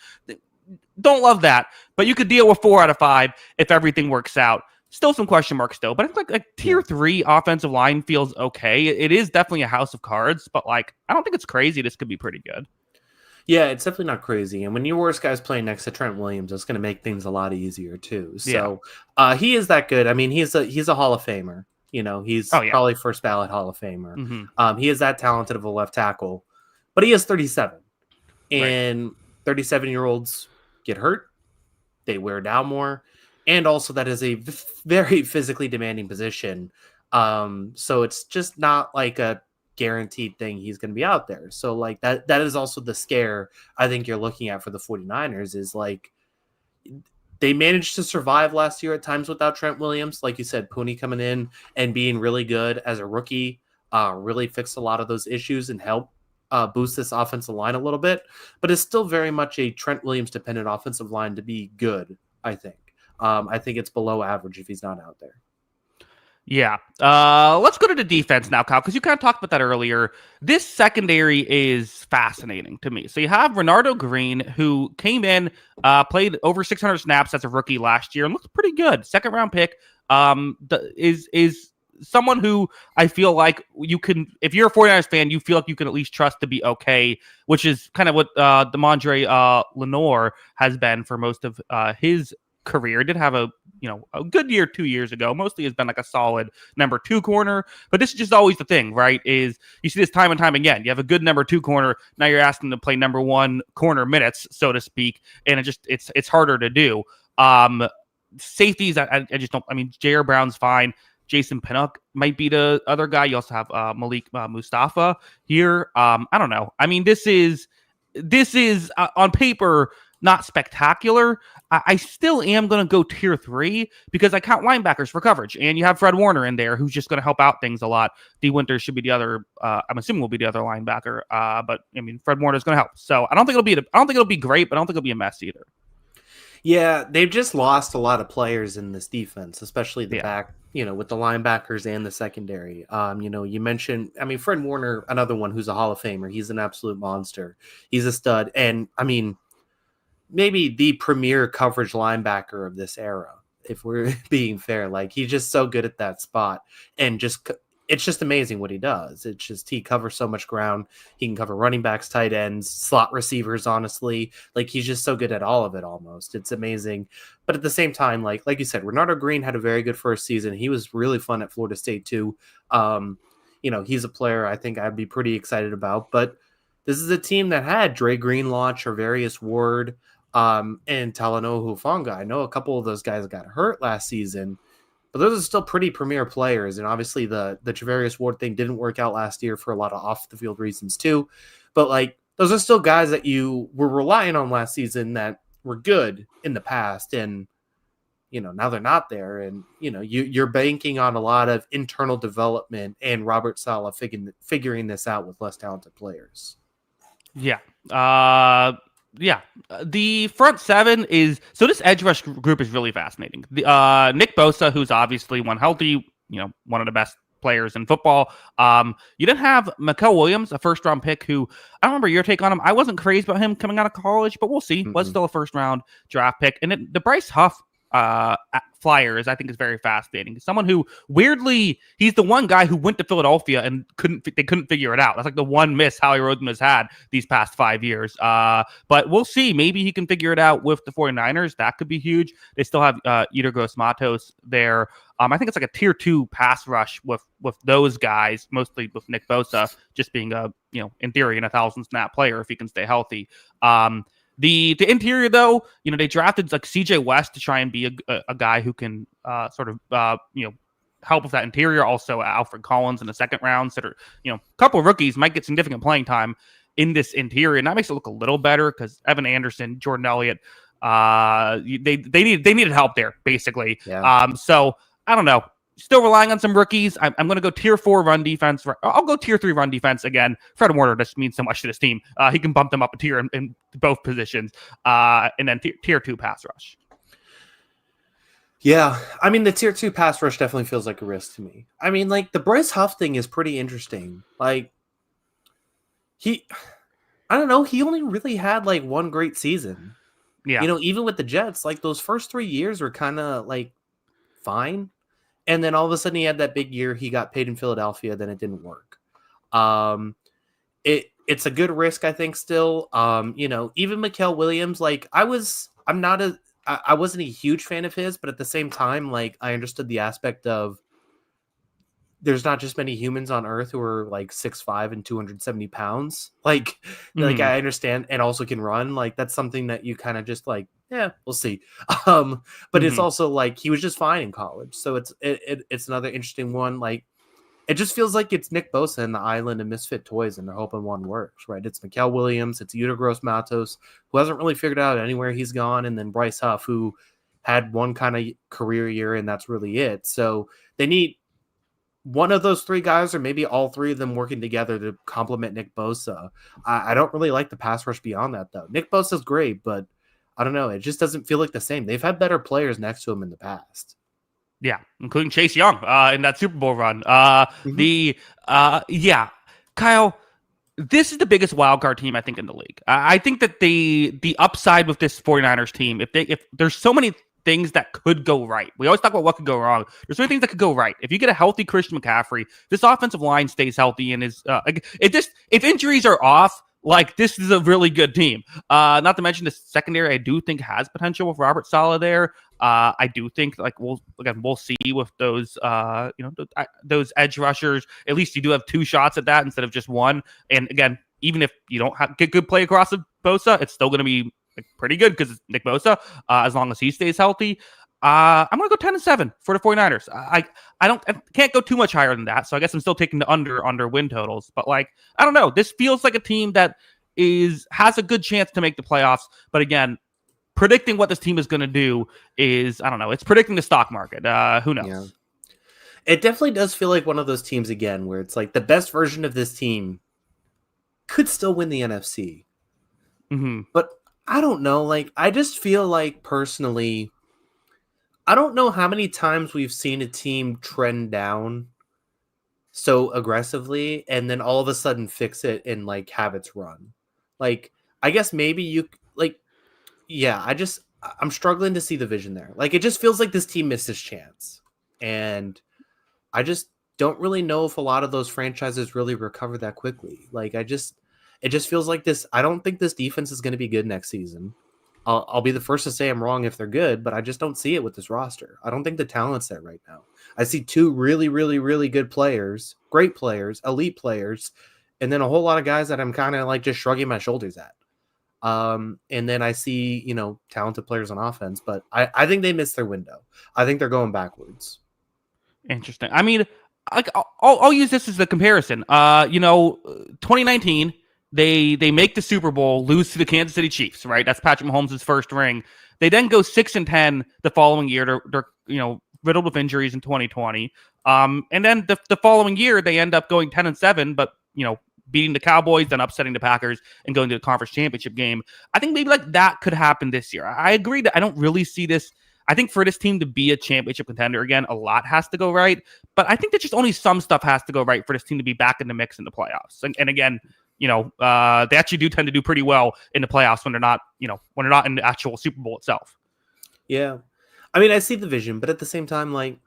Don't love that, but you could deal with 4 out of 5 if everything works out. Still some question marks still, but I think like tier 3 offensive line feels okay. It is definitely a house of cards, but like I don't think it's crazy. This could be pretty good. Yeah, it's definitely not crazy. And when your worst guy's playing next to Trent Williams, it's going to make things a lot easier too. So he is that good. I mean, he's a Hall of Famer. He's Oh yeah. probably first ballot Hall of Famer. Mm-hmm. He is that talented of a left tackle, but he is 37. Right. And 37-year-olds get hurt. They wear down more. And also that is a very physically demanding position. So it's just not like a guaranteed thing he's going to be out there. So like that is also the scare I think you're looking at for the 49ers is like they managed to survive last year at times without Trent Williams. Like you said, Pooney coming in and being really good as a rookie really fixed a lot of those issues and help boost this offensive line a little bit. But it's still very much a Trent Williams dependent offensive line to be good, I think. I think it's below average if he's not out there. Yeah. Let's go to the defense now, Kyle, because you kind of talked about that earlier. This secondary is fascinating to me. So you have Renardo Green, who came in, played over 600 snaps as a rookie last year and looked pretty good. Second round pick. Is someone who I feel like you can, if you're a 49ers fan, you feel like you can at least trust to be okay, which is kind of what De'Mondre Lenoir has been for most of his career. Did have a good year 2 years ago. Mostly has been like a solid number 2 corner, but this is just always the thing, right? Is you see this time and time again. You have a good number 2 corner. Now you're asking them to play number 1 corner minutes, so to speak, and it's harder to do. Safeties, I just don't. I mean, J.R. Brown's fine. Jason Pinnock might be the other guy. You also have Malik Mustafa here. I don't know. I mean, this is on paper not spectacular. I still am going to go tier 3 because I count linebackers for coverage, and you have Fred Warner in there who's just going to help out things a lot. D. Winters should be the other. I'm assuming will be the other linebacker. But I mean, Fred Warner is going to help. So I don't think it'll be great, but I don't think it'll be a mess either. Yeah, they've just lost a lot of players in this defense, especially the back, with the linebackers and the secondary. You mentioned, I mean, Fred Warner, another one who's a Hall of Famer. He's an absolute monster. He's a stud. And I mean, maybe the premier coverage linebacker of this era, if we're being fair. Like, he's just so good at that spot. And it's just amazing what he does. It's just he covers so much ground. He can cover running backs, tight ends, slot receivers, honestly. Like, he's just so good at all of it almost. It's amazing. But at the same time, like you said, Renardo Green had a very good first season. He was really fun at Florida State too. He's a player I think I'd be pretty excited about. But this is a team that had Dre Greenlaw, Charvarius Ward, and Talanoa Hufanga. I know a couple of those guys got hurt last season, but those are still pretty premier players. And obviously the Charvarius Ward thing didn't work out last year for a lot of off the field reasons too. But like, those are still guys that you were relying on last season that were good in the past. And, now they're not there. And, you're banking on a lot of internal development and Robert Saleh figuring this out with less talented players. Yeah. The front 7 is, so this edge rush group is really fascinating. Nick Bosa, who's obviously one healthy, one of the best players in football. You didn't have Mikael Williams, a first round pick who, I don't remember your take on him. I wasn't crazy about him coming out of college, but we'll see. Was still a first round draft pick. And the Bryce Huff Flyers, I think, is very fascinating. Someone who weirdly, he's the one guy who went to Philadelphia and they couldn't figure it out. That's like the one miss Howie Roseman has had these past 5 years. But we'll see. Maybe he can figure it out with the 49ers. That could be huge. They still have Yetur Gross-Matos there. I think it's like a tier 2 pass rush with those guys, mostly with Nick Bosa just being in theory, a 1,000 snap player if he can stay healthy. The interior, though, they drafted like CJ West to try and be a guy who can help with that interior. Also, Alfred Collins in the second round. So, a couple of rookies might get significant playing time in this interior, and that makes it look a little better because Evan Anderson, Jordan Elliott, they needed help there basically. Yeah. So I don't know. Still relying on some rookies. I'm going to go tier 4 run defense. I'll go tier 3 run defense again. Fred Warner just means so much to this team. He can bump them up a tier in both positions. And then tier 2 pass rush. Yeah. I mean, the tier 2 pass rush definitely feels like a risk to me. I mean, like, the Bryce Huff thing is pretty interesting. Like, I don't know. He only really had like one great season. Yeah. Even with the Jets, like, those first 3 years were kind of like fine. And then all of a sudden he had that big year. He got paid in Philadelphia. Then it didn't work. It's a good risk, I think, still. Even Mikael Williams, like, I wasn't a huge fan of his, but at the same time, like, I understood the aspect of there's not just many humans on Earth who are like 6'5" and 270 pounds. Like Mhm. I understand and also can run. Like that's something that you kind of just like, yeah, we'll see. Um, but it's Mhm. also like he was just fine in college, so it's another interesting one. Like it just feels like it's Nick Bosa and the island of misfit toys, and they're hoping one works, right? It's Mikael Williams, it's Yuta Gross Matos, who hasn't really figured out anywhere he's gone, and then Bryce Huff, who had one kind of career year, and that's really it. So they need one of those three guys, or maybe all three of them working together to complement Nick Bosa. I don't really like the pass rush beyond that, though. Nick Bosa's great, but I don't know. It just doesn't feel like the same. They've had better players next to him in the past. Yeah, including Chase Young in that Super Bowl run. Mhm. Yeah, Kyle, this is the biggest wild card team I think in the league. I think that the upside with this 49ers team, if there's so many things that could go right. We always talk about what could go wrong. There's so many things that could go right. If you get a healthy Christian McCaffrey, this offensive line stays healthy and is if injuries are off, like this is a really good team. Not to mention the secondary, I do think has potential with Robert Saleh there. I do think like we'll see with those those edge rushers. At least you do have two shots at that instead of just one. And again, even if you don't get good play across the Bosa, it's still going to be like, pretty good because it's Nick Bosa, as long as he stays healthy. I'm going to go 10-7 for the 49ers. I can't go too much higher than that. So I guess I'm still taking the under win totals. But like, I don't know. This feels like a team that has a good chance to make the playoffs. But again, predicting what this team is going to do is, I don't know. It's predicting the stock market. Who knows? Yeah. It definitely does feel like one of those teams again where it's like the best version of this team could still win the NFC. Mm-hmm. But I don't know. Like, I just feel like personally, I don't know how many times we've seen a team trend down so aggressively and then all of a sudden fix it and like have its run. Like, I guess maybe you like, yeah, I'm struggling to see the vision there. Like, it just feels like this team missed its chance. And I just don't really know if a lot of those franchises really recover that quickly. Like, it just feels like this. I don't think this defense is going to be good next season. I'll be the first to say I'm wrong if they're good, but I just don't see it with this roster. I don't think the talent's there right now. I see two really, really, really good players, great players, elite players, and then a whole lot of guys that I'm kind of like just shrugging my shoulders at. And then I see, talented players on offense, but I think they missed their window. I think they're going backwards. Interesting. I mean, I'll use this as the comparison. 2019, they make the Super Bowl, lose to the Kansas City Chiefs, right? That's Patrick Mahomes' first ring. They then go 6-10 the following year. They're riddled with injuries in 2020. And then the following year they end up going 10-7, but beating the Cowboys, then upsetting the Packers, and going to the conference championship game. I think maybe like that could happen this year. I agree that I don't really see this. I think for this team to be a championship contender again, a lot has to go right. But I think that just only some stuff has to go right for this team to be back in the mix in the playoffs. And again, they actually do tend to do pretty well in the playoffs when they're not in the actual Super Bowl itself. Yeah. I mean, I see the vision, but at the same time, like,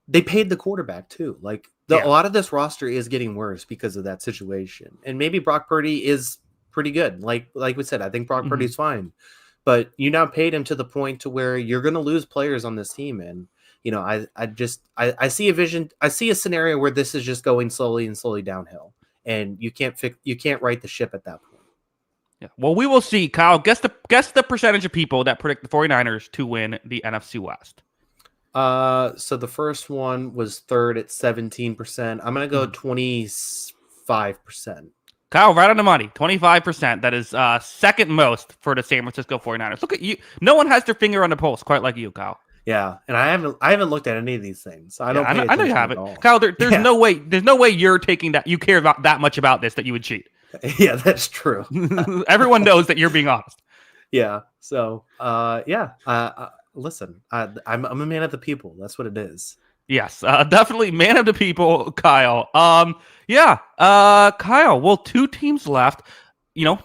they paid the quarterback too. Like a lot of this roster is getting worse because of that situation. And maybe Brock Purdy is pretty good. Like we said, I think Brock Purdy's fine. But you now paid him to the point to where you're going to lose players on this team. And, I see a vision. I see a scenario where this is just going slowly and slowly downhill. And you can't right the ship at that point. Yeah. Well, we will see. Kyle, guess the percentage of people that predict the 49ers to win the NFC West. So the first one was third at 17%. I'm going to go 25%. Kyle, right on the money, 25%. That is second most for the San Francisco 49ers. Look at you. No one has their finger on the pulse quite like you, Kyle. Yeah, and I haven't looked at any of these things. So I know you haven't. Kyle, there's no way you're taking that. You care about that much about this that you would cheat. Yeah, that's true. Everyone knows that you're being honest. Yeah. So, listen, I'm a man of the people. That's what it is. Yes, definitely man of the people, Kyle. Kyle. Well, two teams left.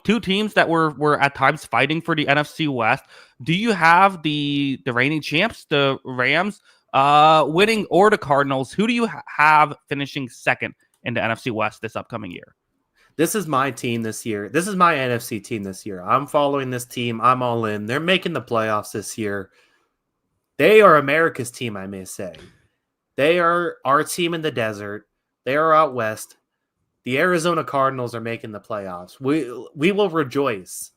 Two teams that were at times fighting for the NFC West. Do you have the reigning champs, the Rams, winning, or the Cardinals? Who do you have finishing second in the NFC West this upcoming year? This is my team this year. This is my NFC team this year. I'm following this team. I'm all in. They're making the playoffs this year. They are America's team, I may say. They are our team in the desert. They are out west. The Arizona Cardinals are making the playoffs. We will rejoice.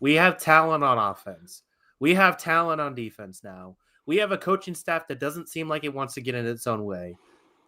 We have talent on offense. We have talent on defense now. We have a coaching staff that doesn't seem like it wants to get in its own way.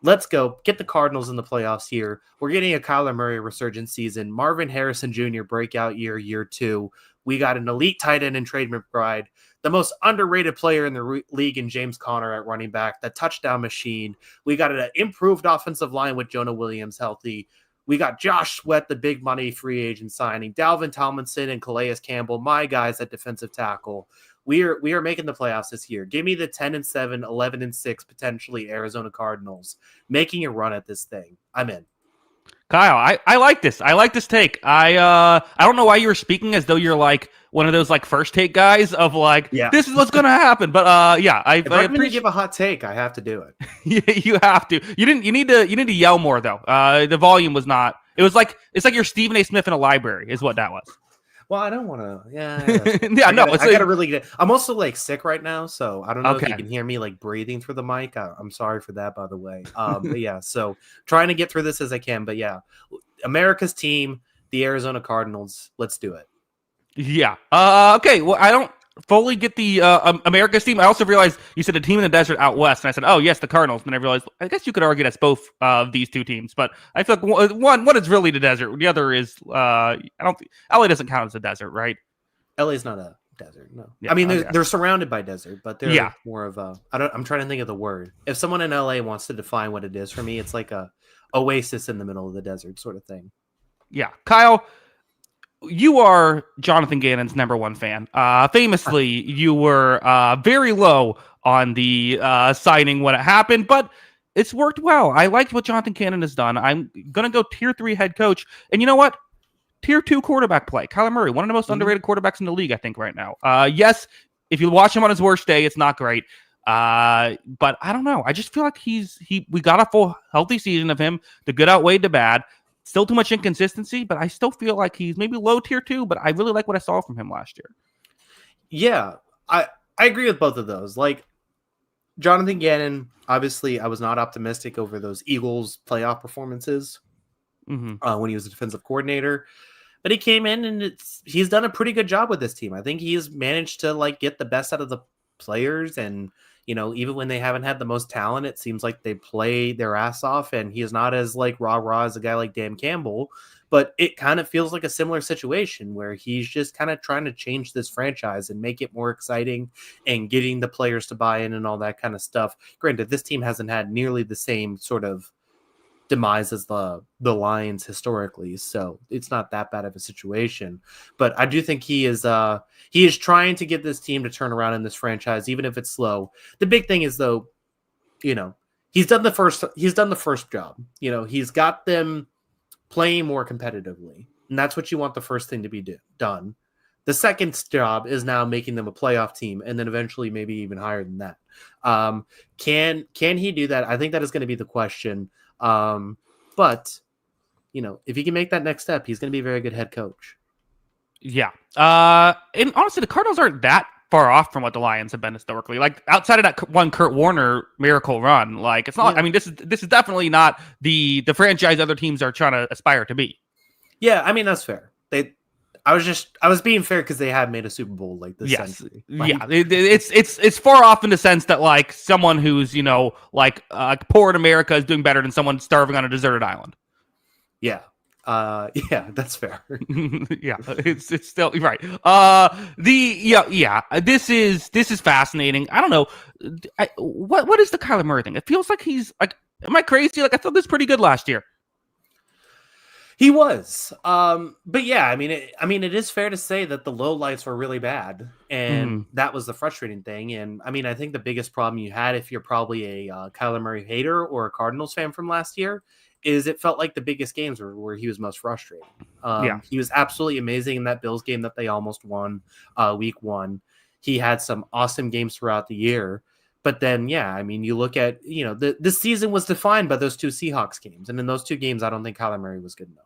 Let's go. Get the Cardinals in the playoffs here. We're getting a Kyler Murray resurgence season. Marvin Harrison Jr. breakout year 2. We got an elite tight end in Trade McBride. The most underrated player in the league in James Conner at running back. The touchdown machine. We got an improved offensive line with Jonah Williams healthy. We got Josh Sweat, the big money free agent signing. Dalvin Tomlinson and Calais Campbell, my guys at defensive tackle. We are making the playoffs this year. Give me the 10-7, 11-6, potentially Arizona Cardinals making a run at this thing. I'm in. Kyle, I like this. I like this take. I don't know why you were speaking as though you're like one of those like first take guys of like, this is what's gonna happen. But if I'm gonna give a hot take, I have to do it. Yeah, you have to. You need to yell more though. The volume was not. It was like it's like you're Stephen A. Smith in a library is what that was. Well, I don't want to. Yeah, I gotta really get. I'm also like sick right now, so I don't know if you can hear me like breathing through the mic. I'm sorry for that, by the way. But yeah, so trying to get through this as I can. But yeah, America's team, the Arizona Cardinals. Let's do it. Yeah. Okay. Well, I don't fully get the America's team. I also realized you said a team in the desert out west, and I said, oh yes, the Cardinals. And I realized I guess you could argue that's both of these two teams, but I feel like one is really the desert. The other is I don't think LA doesn't count as a desert, right? LA's not a desert. No. Yeah, I mean they're surrounded by desert, but they're more of a. I'm trying to think of the word. If someone in LA wants to define what it is for me, it's like a oasis in the middle of the desert sort of thing. Yeah, Kyle. You are Jonathan Gannon's number one fan. Famously, you were very low on the signing when it happened, but it's worked well. I liked what Jonathan Gannon has done. I'm going to go tier 3 head coach. And you know what? Tier 2 quarterback play. Kyler Murray, one of the most underrated quarterbacks in the league, I think, right now. Yes, if you watch him on his worst day, it's not great. But I don't know. I just feel like we got a full healthy season of him. The good outweighed the bad. Still too much inconsistency, but I still feel like he's maybe low tier 2, but I really like what I saw from him last year. Yeah, I agree with both of those. Like Jonathan Gannon, obviously I was not optimistic over those Eagles playoff performances when he was a defensive coordinator, but he came in and he's done a pretty good job with this team. I think he's managed to like get the best out of the players, and even when they haven't had the most talent, it seems like they play their ass off, and he is not as like rah-rah as a guy like Dan Campbell, but it kind of feels like a similar situation where he's just kind of trying to change this franchise and make it more exciting and getting the players to buy in and all that kind of stuff. Granted, this team hasn't had nearly the same sort of demise as the Lions historically, so it's not that bad of a situation, but I do think he is trying to get this team to turn around in this franchise, even if it's slow. The big thing is though, he's done the first job. He's got them playing more competitively, and that's what you want the first thing to be done. The second job is now making them a playoff team, and then eventually maybe even higher than that. Can he do that? I think that is going to be the question. But if he can make that next step, he's going to be a very good head coach. Yeah. And honestly, the Cardinals aren't that far off from what the Lions have been historically. Like outside of that one Kurt Warner miracle run, like it's not. Yeah. I mean, this is definitely not the franchise other teams are trying to aspire to be. Yeah, I mean that's fair. I was being fair because they had made a Super Bowl like this century. Yeah, it's far off in the sense that like someone who's poor in America is doing better than someone starving on a deserted island. Yeah, yeah, that's fair. Yeah, it's still right. This is fascinating. I don't know what is the Kyler Murray thing. It feels like he's like, am I crazy? Like I thought this was pretty good last year. He was, but yeah, I mean, it is fair to say that the lowlights were really bad, and that was the frustrating thing. And I mean, I think the biggest problem you had, if you're probably a Kyler Murray hater or a Cardinals fan from last year, is it felt like the biggest games were where he was most frustrated. He was absolutely amazing in that Bills game that they almost won, week 1. He had some awesome games throughout the year. But then, yeah, I mean, you look at, this season was defined by those 2 Seahawks games. And in those 2 games, I don't think Kyler Murray was good enough.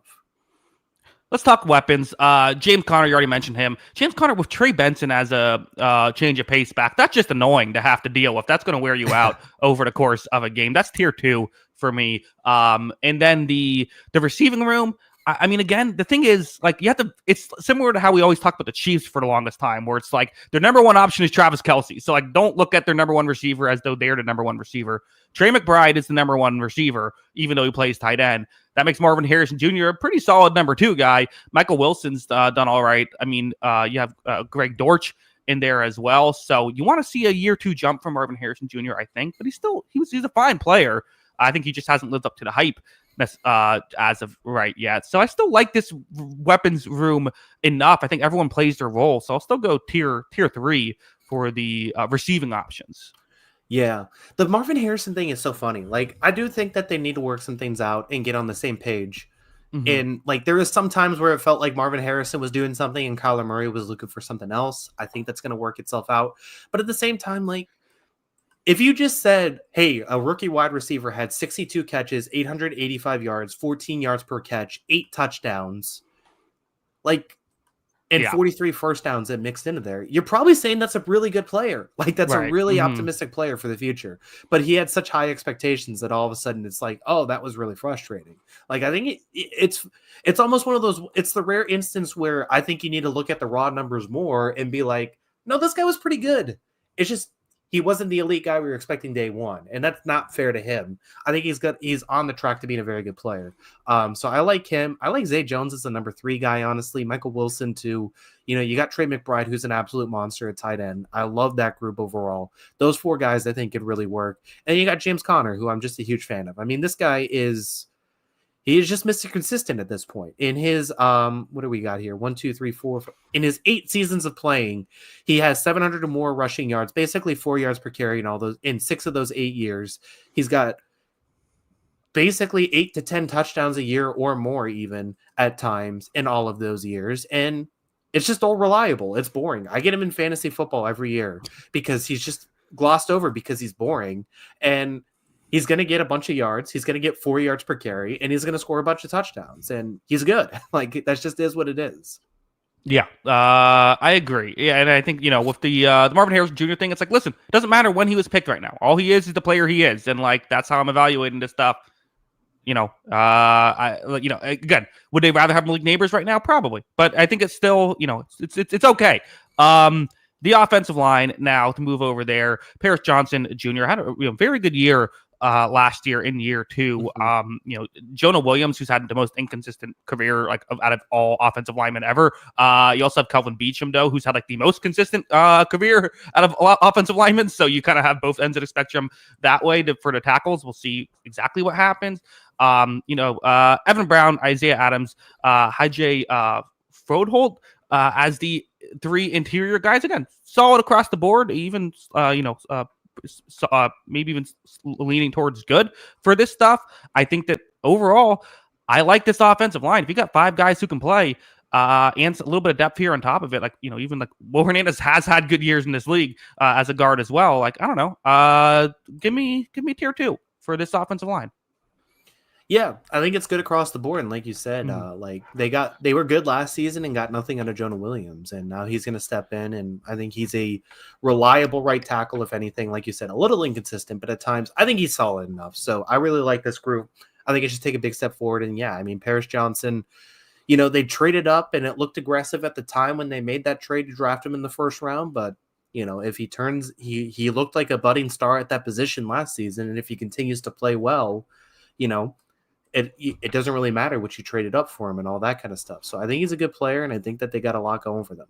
Let's talk weapons. James Conner, you already mentioned him. James Conner with Trey Benson as a change of pace back. That's just annoying to have to deal with. That's going to wear you out over the course of a game. That's tier 2 for me. And then the receiving room. I mean, again, the thing is, like, you have to. It's similar to how we always talk about the Chiefs for the longest time, where it's like their number one option is Travis Kelce. So, like, don't look at their number one receiver as though they're the number one receiver. Trey McBride is the number one receiver, even though he plays tight end. That makes Marvin Harrison Jr. a pretty solid number 2 guy. Michael Wilson's done all right. I mean, you have Greg Dortch in there as well. So you want to see a year 2 jump from Marvin Harrison Jr., I think, but he's a fine player. I think he just hasn't lived up to the hype as of right yet. So I still like this weapons room enough. I think everyone plays their role. So I'll still go tier 3 for the receiving options. Yeah. The Marvin Harrison thing is so funny. Like, I do think that they need to work some things out and get on the same page. Mm-hmm. And, like, there is some times where it felt like Marvin Harrison was doing something and Kyler Murray was looking for something else. I think that's going to work itself out. But at the same time, like, if you just said, hey, a rookie wide receiver had 62 catches, 885 yards, 14 yards per catch, 8 touchdowns, like, and 43 first downs that mixed into there, you're probably saying that's a really good player. Like, that's a really optimistic player for the future. But he had such high expectations that all of a sudden it's like, oh, that was really frustrating. Like, I think it's almost one of those, it's the rare instance where I think you need to look at the raw numbers more and be like, no, this guy was pretty good. It's just, he wasn't the elite guy we were expecting day one, and that's not fair to him. I think he's on the track to being a very good player. So I like him. I like Zay Jones as the number 3 guy, honestly. Michael Wilson too. You know, you got Trey McBride, who's an absolute monster at tight end. I love that group overall. Those 4 guys I think could really work. And you got James Conner, who I'm just a huge fan of. I mean, this guy is just Mr. Consistent at this point. In his what do we got here? 1, 2, 3, 4. In his 8 seasons of playing, he has 700 or more rushing yards, basically 4 yards per carry in 6 of those 8 years. He's got basically 8 to 10 touchdowns a year or more, even at times in all of those years. And it's just all reliable. It's boring. I get him in fantasy football every year because he's just glossed over because he's boring. And he's going to get a bunch of yards. He's going to get 4 yards per carry, and he's going to score a bunch of touchdowns. And he's good. Like, that just is what it is. Yeah, I agree. Yeah, and I think, you know, with the Marvin Harrison Jr. thing, it's like, listen, it doesn't matter when he was picked right now. All he is the player he is, and, like, that's how I'm evaluating this stuff. You know, again, would they rather have Malik Neighbors right now? Probably, but I think it's still, you know, it's okay. The offensive line now, to move over there, Paris Johnson Jr. had a very good year last year in year 2. You know, Jonah Williams, who's had the most inconsistent career, like, out of all offensive linemen ever. You also have Kelvin Beachum, though, who's had, like, the most consistent career out of offensive linemen. So you kind of have both ends of the spectrum that way for the tackles. We'll see exactly what happens. Evan Brown, Isaiah Adams, Hijay Froholt as the 3 interior guys. Again, solid across the board, even, maybe even leaning towards good for this stuff. I think that overall, I like this offensive line. If you got 5 guys who can play, and a little bit of depth here on top of it, like, you know, even like Will Hernandez has had good years in this league as a guard as well. Like, I don't know. Give me tier 2 for this offensive line. Yeah, I think it's good across the board. And like you said, like they were good last season and got nothing out of Jonah Williams. And now he's going to step in. And I think he's a reliable right tackle, if anything, like you said, a little inconsistent, but at times I think he's solid enough. So I really like this group. I think it should take a big step forward. And yeah, I mean, Paris Johnson, you know, they traded up and it looked aggressive at the time when they made that trade to draft him in the first round. But, you know, if he turns, he looked like a budding star at that position last season. And if he continues to play well, you know, it doesn't really matter what you traded up for him and all that kind of stuff. So I think he's a good player, and I think that they got a lot going for them.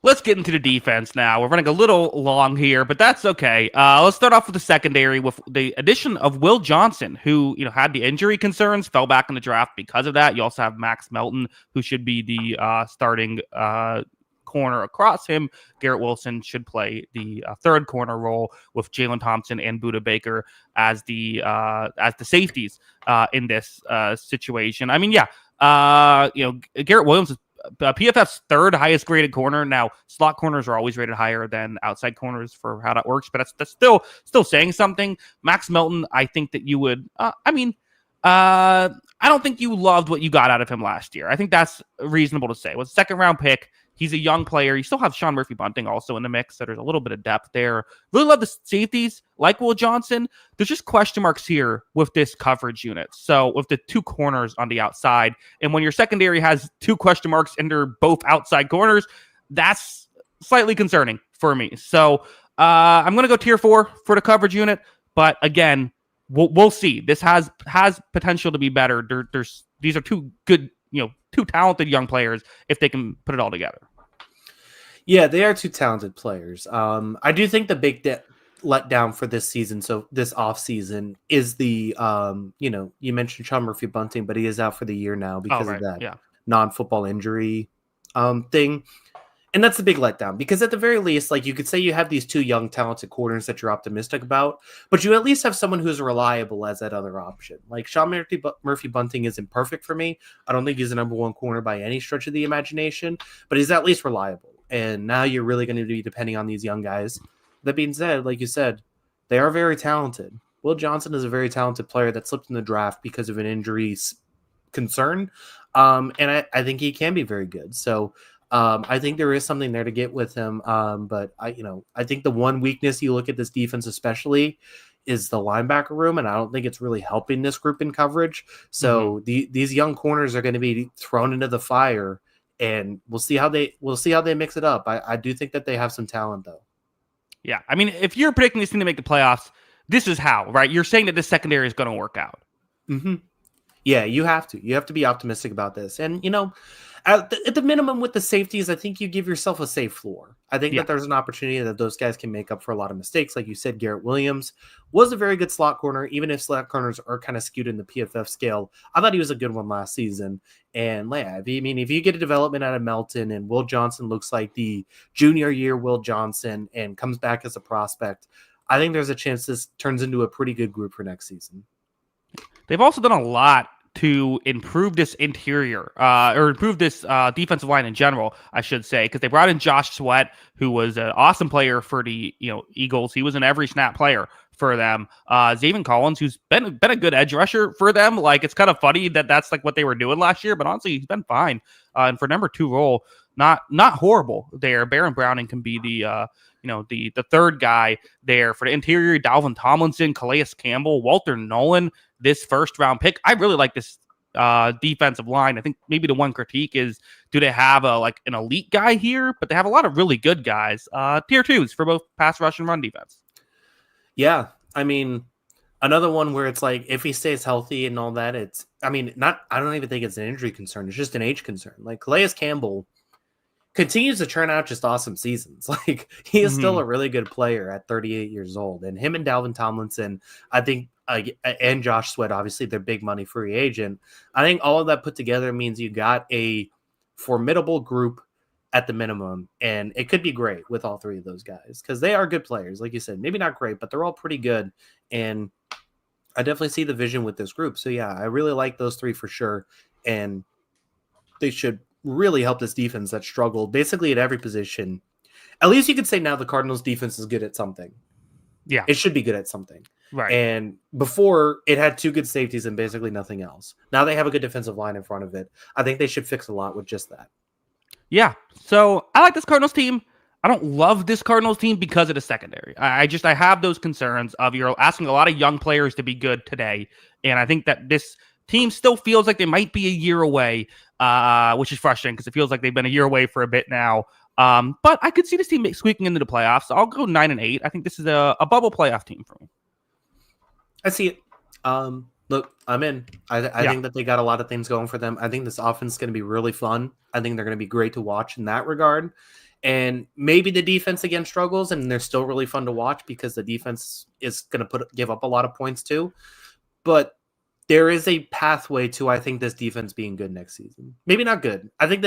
Let's get into the defense now. We're running a little long here, but that's okay. Let's start off with the secondary with the addition of Will Johnson, who, you know, had the injury concerns, fell back in the draft because of that. You also have Max Melton, who should be the starting corner across him. Garrett Wilson should play the third corner role with Jalen Thompson and Budda Baker as the safeties in this situation. I mean, Garrett Williams is PFF's third highest graded corner. Now, slot corners are always rated higher than outside corners for how that works, but that's still saying something. Max Melton, I think that you would, I don't think you loved what you got out of him last year. I think that's reasonable to say. It was a second-round pick. He's a young player. You still have Sean Murphy-Bunting also in the mix, so there's a little bit of depth there. Really love the safeties, like Will Johnson. There's just question marks here with this coverage unit. So with the two corners on the outside, and when your secondary has two question marks and they're both outside corners, that's slightly concerning for me. So I'm going to go tier 4 for the coverage unit, but again, we'll see. This has potential to be better. These are two good, two talented young players if they can put it all together. Yeah, they are two talented players. I do think the big letdown for this season, so this off season, is the you mentioned Sean Murphy-Bunting, but he is out for the year now because of that non-football injury thing. And that's the big letdown, because at the very least, like, you could say you have these two young, talented corners that you're optimistic about, but you at least have someone who's reliable as that other option. Like, Sean Murphy-Bunting isn't perfect for me. I don't think he's a number one corner by any stretch of the imagination, but he's at least reliable. And now you're really going to be depending on these young guys. That being said, like you said, they are very talented. Will Johnson is a very talented player that slipped in the draft because of an injury concern. And I think he can be very good. So I think there is something there to get with him. But I think the one weakness you look at this defense, especially, is the linebacker room, and I don't think it's really helping this group in coverage. So these young corners are going to be thrown into the fire, and we'll see how they mix it up. I do think that they have some talent, though. Yeah, I mean, if you're predicting this team to make the playoffs, this is how, right? You're saying that this secondary is going to work out. Mm-hmm. Yeah, you have to. You have to be optimistic about this. And, at the minimum with the safeties, I think you give yourself a safe floor. I think that there's an opportunity that those guys can make up for a lot of mistakes. Like you said, Garrett Williams was a very good slot corner, even if slot corners are kind of skewed in the PFF scale. I thought he was a good one last season. And if you get a development out of Melton and Will Johnson looks like the junior year Will Johnson and comes back as a prospect, I think there's a chance this turns into a pretty good group for next season. They've also done a lot to improve this interior or improve this defensive line in general, I should say, because they brought in Josh Sweat, who was an awesome player for the Eagles. He was an every snap player for them. Zaven Collins, who's been a good edge rusher for them. Like, it's kind of funny that that's like what they were doing last year, but honestly, he's been fine. And for number 2 role, not horrible there. Baron Browning can be the third guy there for the interior. Dalvin Tomlinson, Calais Campbell, Walter Nolan, this first round pick. I really like this defensive line. I think maybe the one critique is, do they have an elite guy here? But they have a lot of really good guys. Tier 2s for both pass rush and run defense. Yeah, I mean, another one where it's like, if he stays healthy and all that, I don't even think it's an injury concern. It's just an age concern. Like, Calais Campbell continues to churn out just awesome seasons. Like, he is still a really good player at 38 years old. And him and Dalvin Tomlinson, I think, and Josh Sweat, obviously, they're big money free agent. I think all of that put together means you got a formidable group at the minimum, and it could be great with all three of those guys because they are good players. Like you said, maybe not great, but they're all pretty good. And I definitely see the vision with this group. So yeah, I really like those three for sure. And they should really help this defense that struggled basically at every position. At least you could say now the Cardinals defense is good at something. Yeah. It should be good at something. Right. And before, it had 2 good safeties and basically nothing else. Now they have a good defensive line in front of it. I think they should fix a lot with just that. Yeah. So I like this Cardinals team. I don't love this Cardinals team because of the secondary. I have those concerns of, you're asking a lot of young players to be good today. And I think that this team still feels like they might be a year away, which is frustrating because it feels like they've been a year away for a bit now. But I could see this team squeaking into the playoffs. So I'll go 9-8. I think this is a bubble playoff team for me. I see it. Look, I'm in. I think that they got a lot of things going for them. I think this offense is going to be really fun. I think they're going to be great to watch in that regard. And maybe the defense again struggles, and they're still really fun to watch because the defense is going to give up a lot of points too. But there is a pathway to, I think, this defense being good next season. Maybe not good. I think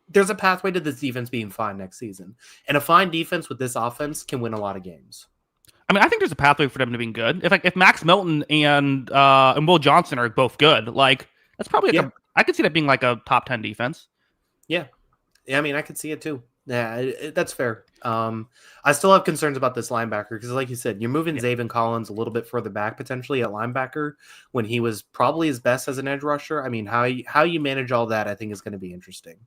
there's a pathway to this defense being fine next season. And a fine defense with this offense can win a lot of games. I mean, I think there's a pathway for them to being good. If Max Milton and Will Johnson are both good, that's probably I could see that being like a top 10 defense. Yeah. I mean, I could see it too. Yeah, that's fair. I still have concerns about this linebacker because, like you said, you're moving Yeah. Zaven Collins a little bit further back potentially at linebacker when he was probably his best as an edge rusher. I mean, how you manage all that, I think, is going to be interesting.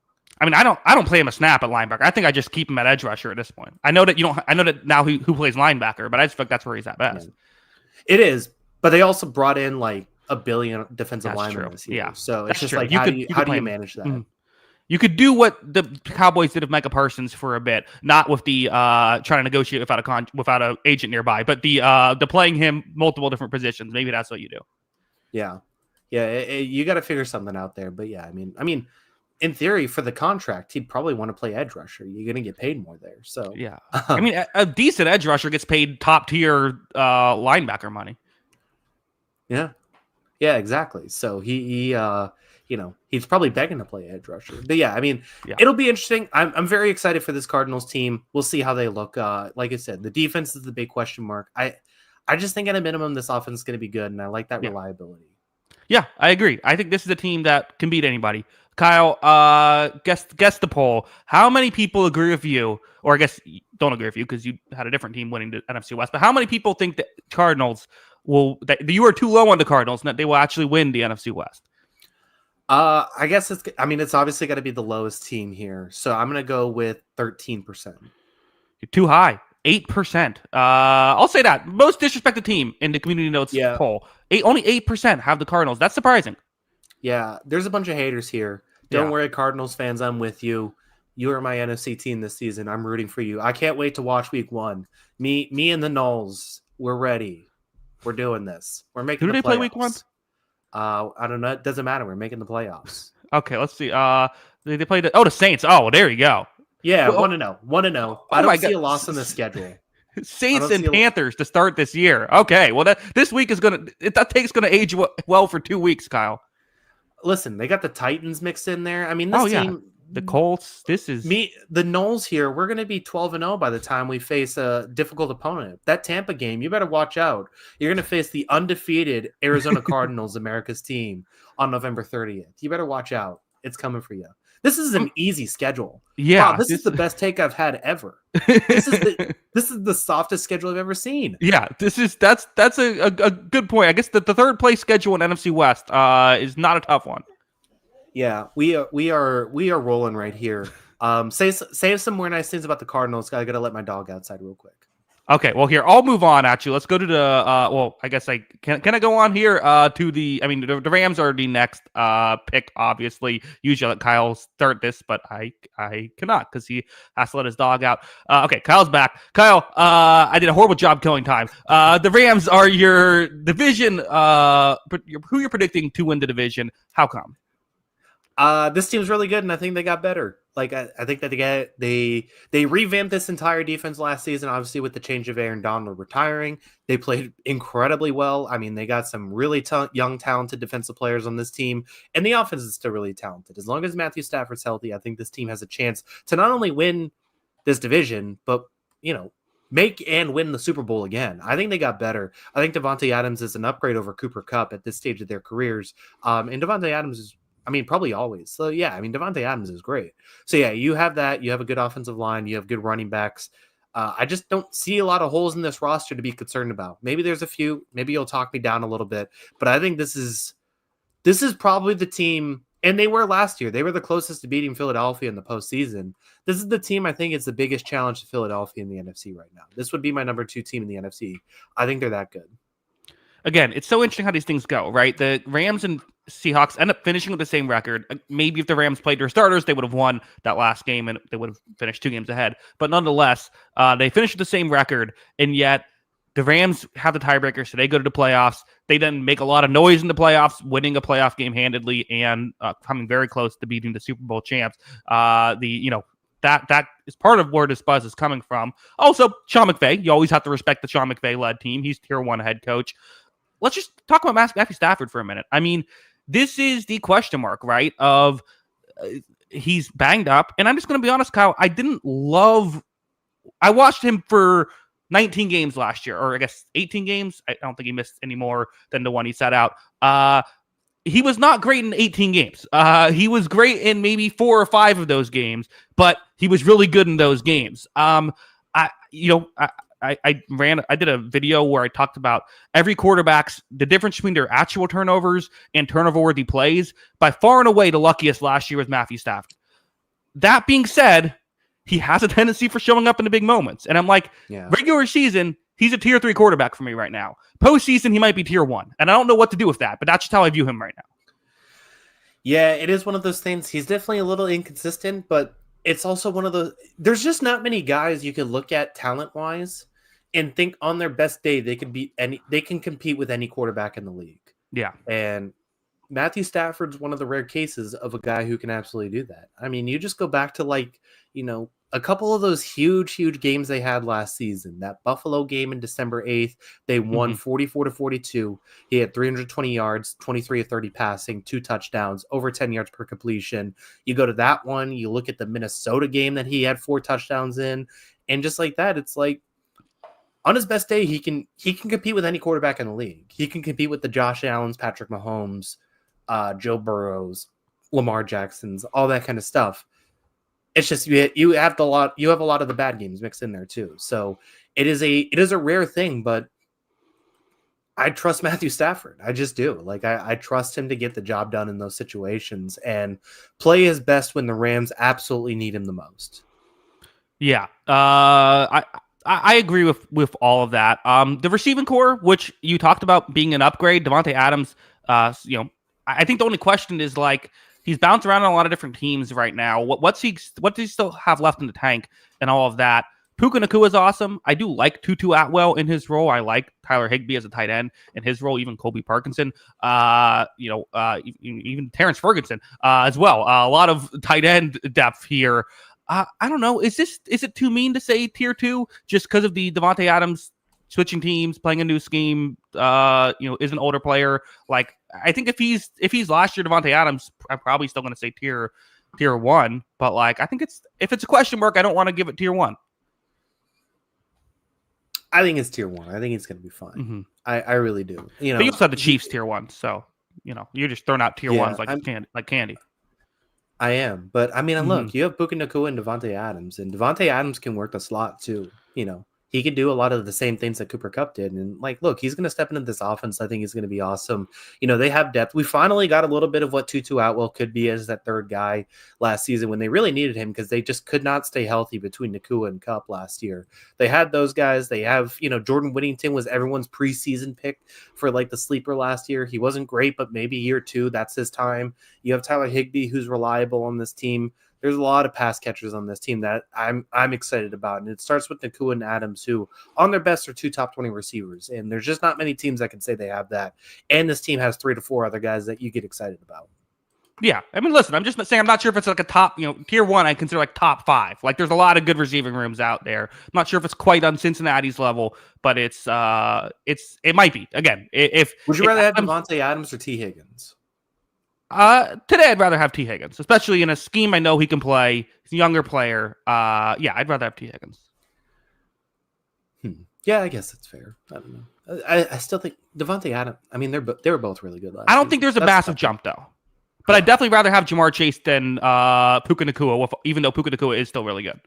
I mean, I don't play him a snap at linebacker. I think I just keep him at edge rusher at this point. I know that you don't. I know that now who plays linebacker, but I just feel like that's where he's at best. Yeah. It is, but they also brought in like a billion defensive That's linemen true. this year. Yeah, So it's that's just true. like You how could do play you him. manage that? Mhm. You could do what the Cowboys did with Micah Parsons for a bit, not with the trying to negotiate without an agent nearby, but the playing him multiple different positions. Maybe that's what you do. Yeah, yeah. You got to figure something out there. But yeah, I mean, in theory, for the contract, he'd probably want to play edge rusher. You're going to get paid more there. So Yeah, I mean, a decent edge rusher gets paid top tier linebacker money. yeah, yeah, exactly. So he's probably begging to play edge rusher. But yeah, I mean, Yeah. it'll be interesting. I'm very excited for this Cardinals team. We'll see how they look. Like I said, the defense is the big question mark. I just think at a minimum, this offense is going to be good, and I like that reliability. Yeah, I agree. I think this is a team that can beat anybody. Kyle, guess the poll. How many people agree with you, or I guess don't agree with you because you had a different team winning the NFC West? But how many people think that Cardinals that you are too low on the Cardinals and that they will actually win the NFC West? I guess it's obviously got to be the lowest team here, so I'm going to go with 13%. You're too high. 8%. I'll say that most disrespected team in the community notes poll. Only 8% have the Cardinals. That's surprising. Yeah, there's a bunch of haters here. Don't worry, Cardinals fans, I'm with you. You are my NFC team this season. I'm rooting for you. I can't wait to watch Week 1. Me and the Knolls, we're ready. We're doing this. We're making. Who do they play Week 1? I don't know. It doesn't matter. We're making the playoffs. Okay, let's see. They play the Saints. Oh, there you go. Yeah, 1-0. 1-0. I don't see a loss in the schedule. Saints and Panthers to start this year. Okay, well this week is gonna age well for 2 weeks, Kyle. Listen, they got the Titans mixed in there. I mean, this team, the Colts. This is the Knolls here. We're going to be 12-0 by the time we face a difficult opponent. That Tampa game, you better watch out. You're going to face the undefeated Arizona Cardinals, America's team, on November 30th. You better watch out. It's coming for you. This is an easy schedule. Yeah, wow, this is the best take I've had ever. This is the softest schedule I've ever seen. Yeah, that's a good point. I guess the third place schedule in NFC West is not a tough one. Yeah, we are rolling right here. Say some more nice things about the Cardinals. I gotta let my dog outside real quick. Okay, well here I'll move on. Actually, let's go to the. Well, I guess can I go on here to the. I mean, the Rams are the next pick. Obviously, usually let Kyle start this, but I cannot because he has to let his dog out. Okay, Kyle's back. Kyle, I did a horrible job killing time. The Rams are your division. Who you're predicting to win the division? How come? This team's really good, and I think they got better. Like I think that they revamped this entire defense last season. Obviously, with the change of Aaron Donald retiring, they played incredibly well. I mean, they got some really young, talented defensive players on this team, and the offense is still really talented. As long as Matthew Stafford's healthy, I think this team has a chance to not only win this division, but make and win the Super Bowl again. I think they got better. I think Devontae Adams is an upgrade over Cooper Kupp at this stage of their careers, and Devontae Adams is. I mean, probably always. So, yeah, I mean, Devontae Adams is great. So, yeah, you have that. You have a good offensive line. You have good running backs. I just don't see a lot of holes in this roster to be concerned about. Maybe there's a few. Maybe you'll talk me down a little bit. But I think this is probably the team, and they were last year. They were the closest to beating Philadelphia in the postseason. This is the team I think is the biggest challenge to Philadelphia in the NFC right now. This would be my number 2 team in the NFC. I think they're that good. Again, it's so interesting how these things go, right? The Rams and Seahawks end up finishing with the same record. Maybe if the Rams played their starters, they would have won that last game and they would have finished 2 games ahead. But nonetheless, they finished with the same record, and yet the Rams have the tiebreaker, so they go to the playoffs. They then make a lot of noise in the playoffs, winning a playoff game handedly and coming very close to beating the Super Bowl champs. That is part of where this buzz is coming from. Also, Sean McVay. You always have to respect the Sean McVay-led team. He's tier 1 head coach. Let's just talk about Matthew Stafford for a minute. I mean, this is the question mark, right? Of he's banged up. And I'm just going to be honest, Kyle, I watched him for 19 games last year, or I guess 18 games. I don't think he missed any more than the one he set out. he was not great in 18 games. He was great in maybe 4 or 5 of those games, but he was really good in those games. I did a video where I talked about every quarterback's the difference between their actual turnovers and turnover-worthy plays. By far and away, the luckiest last year was Matthew Stafford. That being said, he has a tendency for showing up in the big moments, and I'm like, regular season, he's a tier 3 quarterback for me right now. Postseason, he might be tier 1, and I don't know what to do with that, but that's just how I view him right now. Yeah, it is one of those things. He's definitely a little inconsistent, but it's also one of those. There's just not many guys you could look at talent-wise and think on their best day they can compete with any quarterback in the league. Yeah, and Matthew Stafford's one of the rare cases of a guy who can absolutely do that. I mean, you just go back to a couple of those huge games they had last season. That Buffalo game in December 8th, they won 44-42. He had 320 yards, 23 of 30 passing, 2 touchdowns, over 10 yards per completion. You go to that one, you look at the Minnesota game that he had 4 touchdowns in, and just like that, it's like on his best day, he can compete with any quarterback in the league. He can compete with the Josh Allens, Patrick Mahomes, Joe Burrows, Lamar Jacksons, all that kind of stuff. It's just you have a lot of the bad games mixed in there too. So it is a rare thing, but I trust Matthew Stafford. I just do. Like I trust him to get the job done in those situations and play his best when the Rams absolutely need him the most. Yeah. I agree with all of that. The receiving core, which you talked about being an upgrade, Davante Adams, I think the only question is he's bounced around on a lot of different teams right now. What does he still have left in the tank and all of that? Puka Nacua is awesome. I do like Tutu Atwell in his role. I like Tyler Higbee as a tight end in his role, even Colby Parkinson, even Terrence Ferguson as well. A lot of tight end depth here. I don't know. Is it too mean to say tier 2 just because of the Davante Adams switching teams, playing a new scheme, is an older player? I think if he's last year Davante Adams, I'm probably still going to say tier 1. But I think if it's a question mark, I don't want to give it tier 1. I think it's tier 1. I think it's going to be fine. Mm-hmm. I really do. But you also have the Chiefs tier 1, so you're just throwing out tier 1s like candy. I am, but I mean, look, you have Puka Nacua and Davante Adams, and Davante Adams can work the slot too. He can do a lot of the same things that Cooper Kupp did. And look, he's going to step into this offense. I think he's going to be awesome. They have depth. We finally got a little bit of what Tutu Atwell could be as that third guy last season when they really needed him because they just could not stay healthy between Nacua and Kupp last year. They had those guys. They have, Jordan Whittington was everyone's preseason pick for the sleeper last year. He wasn't great, but maybe year 2, that's his time. You have Tyler Higbee, who's reliable on this team. There's a lot of pass catchers on this team that I'm excited about. And it starts with Nacua and Adams, who on their best are 2 top 20 receivers. And there's just not many teams that can say they have that. And this team has 3 to 4 other guys that you get excited about. Yeah. I mean, listen, I'm just saying I'm not sure if it's a top, tier 1, I consider top 5. There's a lot of good receiving rooms out there. I'm not sure if it's quite on Cincinnati's level, but it might be. Again, would you rather have Davante Adams or T. Higgins? Today I'd rather have T. Higgins, especially in a scheme I know he can play. He's a younger player. I'd rather have T. Higgins. Yeah, I guess that's fair. I don't know. I still think Davante Adams. I mean, they were both really good last I don't think there's a massive jump though, but I'd definitely rather have Jamar Chase than Puka Nacua, even though Puka Nacua is still really good.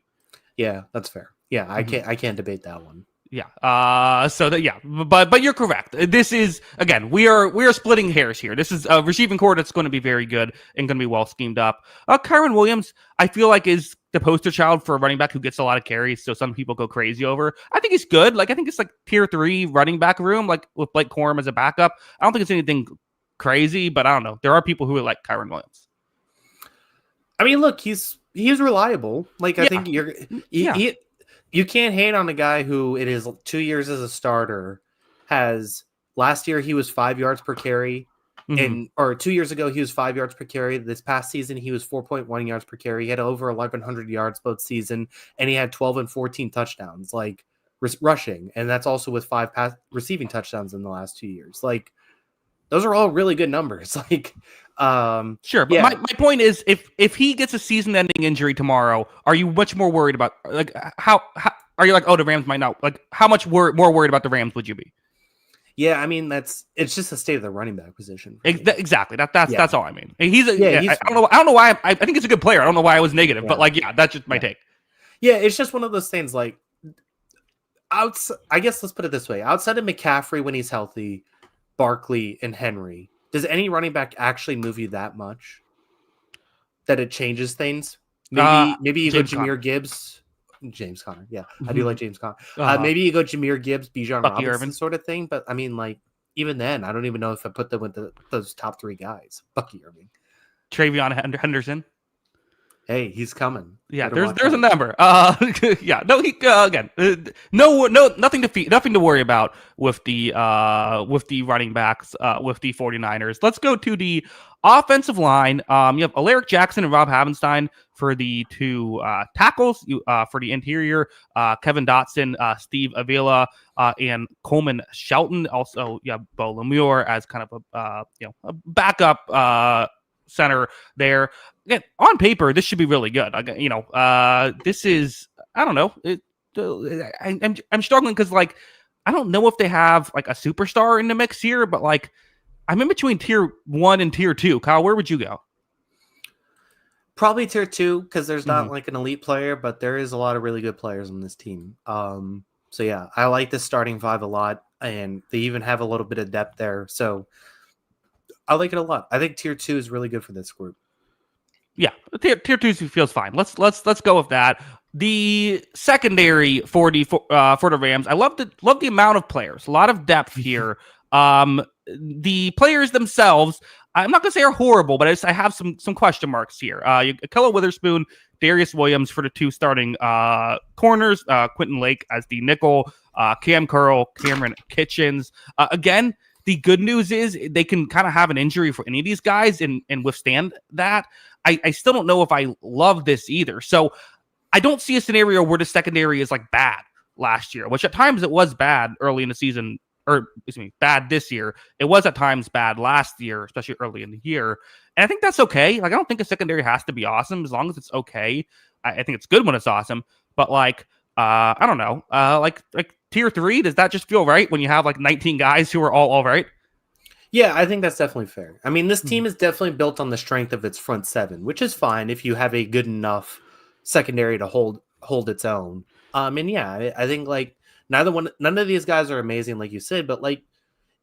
Yeah, that's fair. Yeah, I can't debate that one. Yeah. But you're correct. This is, again, we are splitting hairs here. This is a receiving core that's going to be very good and going to be well schemed up. Kyron Williams, I feel is the poster child for a running back who gets a lot of carries. So some people go crazy over. I think he's good. I think it's tier 3 running back room, with Blake Corum as a backup. I don't think it's anything crazy, but I don't know. There are people who like Kyron Williams. I mean, look, he's reliable. I think you can't hate on a guy who it is 2 years as a starter. Last year he was 5 yards per carry, or 2 years ago he was 5 yards per carry. This past season he was 4.1 yards per carry. He had over 1,100 yards both season, and he had 12 and 14 touchdowns, rushing, and that's also with 5 receiving touchdowns in the last 2 years. Those are all really good numbers. Sure, but my point is, if he gets a season-ending injury tomorrow, are you much more worried about how are you the Rams might not how much more worried about the Rams would you be? Yeah, I mean it's just a state of the running back position. For me. Exactly. That's all I mean. He's Yeah, I he's don't know. I don't know why. I think he's a good player. I don't know why I was negative, but yeah, like, yeah, that's just my yeah, take. yeah. It's just one of those things. Like, I guess let's put it this way: outside of McCaffrey when he's healthy, Barkley and Henry, does any running back actually move you that much that it changes things? Maybe you go James Jahmyr Conner. Gibbs, James Conner. Yeah, I do like James Conner. Uh, Maybe you go Jahmyr Gibbs, Bijan Bucky Robinson Irvin. sort of thing. But I mean, like even then, I don't even know if I put them with those top three guys. Bucky Irving. Travion Henderson. Hey, he's coming. Yeah, Better there's watch a out. number. Yeah, no, he again, nothing nothing to worry about with the running backs with the 49ers. Let's go to the offensive line. You have Alaric Jackson and Rob Havenstein for the two tackles. For the interior, Kevin Dotson, Steve Avila, and Coleman Shelton. Also, yeah, Bo Lemure as kind of a backup center there. Again, on paper, this should be really good. This is, I don't know. I'm struggling because like I don't know if they have like a superstar in the mix here, but like I'm in between tier 1 and tier 2. Kyle, where would you go? Probably tier 2 because there's not like an elite player, but there is a lot of really good players on this team. So yeah, I like this starting five a lot, and they even have a little bit of depth there. So I like it a lot. I think tier 2 is really good for this group. Yeah, tier 2 feels fine. Let's go with that. The secondary for the Rams, I love the amount of players, a lot of depth here. The players themselves, I'm not gonna say are horrible, but I have some question marks here. Ahkello Witherspoon, Darius Williams for the two starting corners, Quentin Lake as the nickel, Cam Curl, Cameron Kitchens. Again, the good news is they can kind of have an injury for any of these guys and withstand that. I still don't know if I love this either. So I don't see a scenario where the secondary is like bad last year, which at times it was bad early in the season, or excuse me, bad this year. It was at times bad last year, especially early in the year. And I think that's okay. Like, I don't think a secondary has to be awesome as long as it's okay. I think it's good when it's awesome. But like, I don't know. Like tier 3, does that just feel right when you have like 19 guys who are all right? Yeah, I think that's definitely fair. I mean, this team is definitely built on the strength of its front seven, which is fine if you have a good enough secondary to hold its own. And yeah, I think like none of these guys are amazing, like you said, but like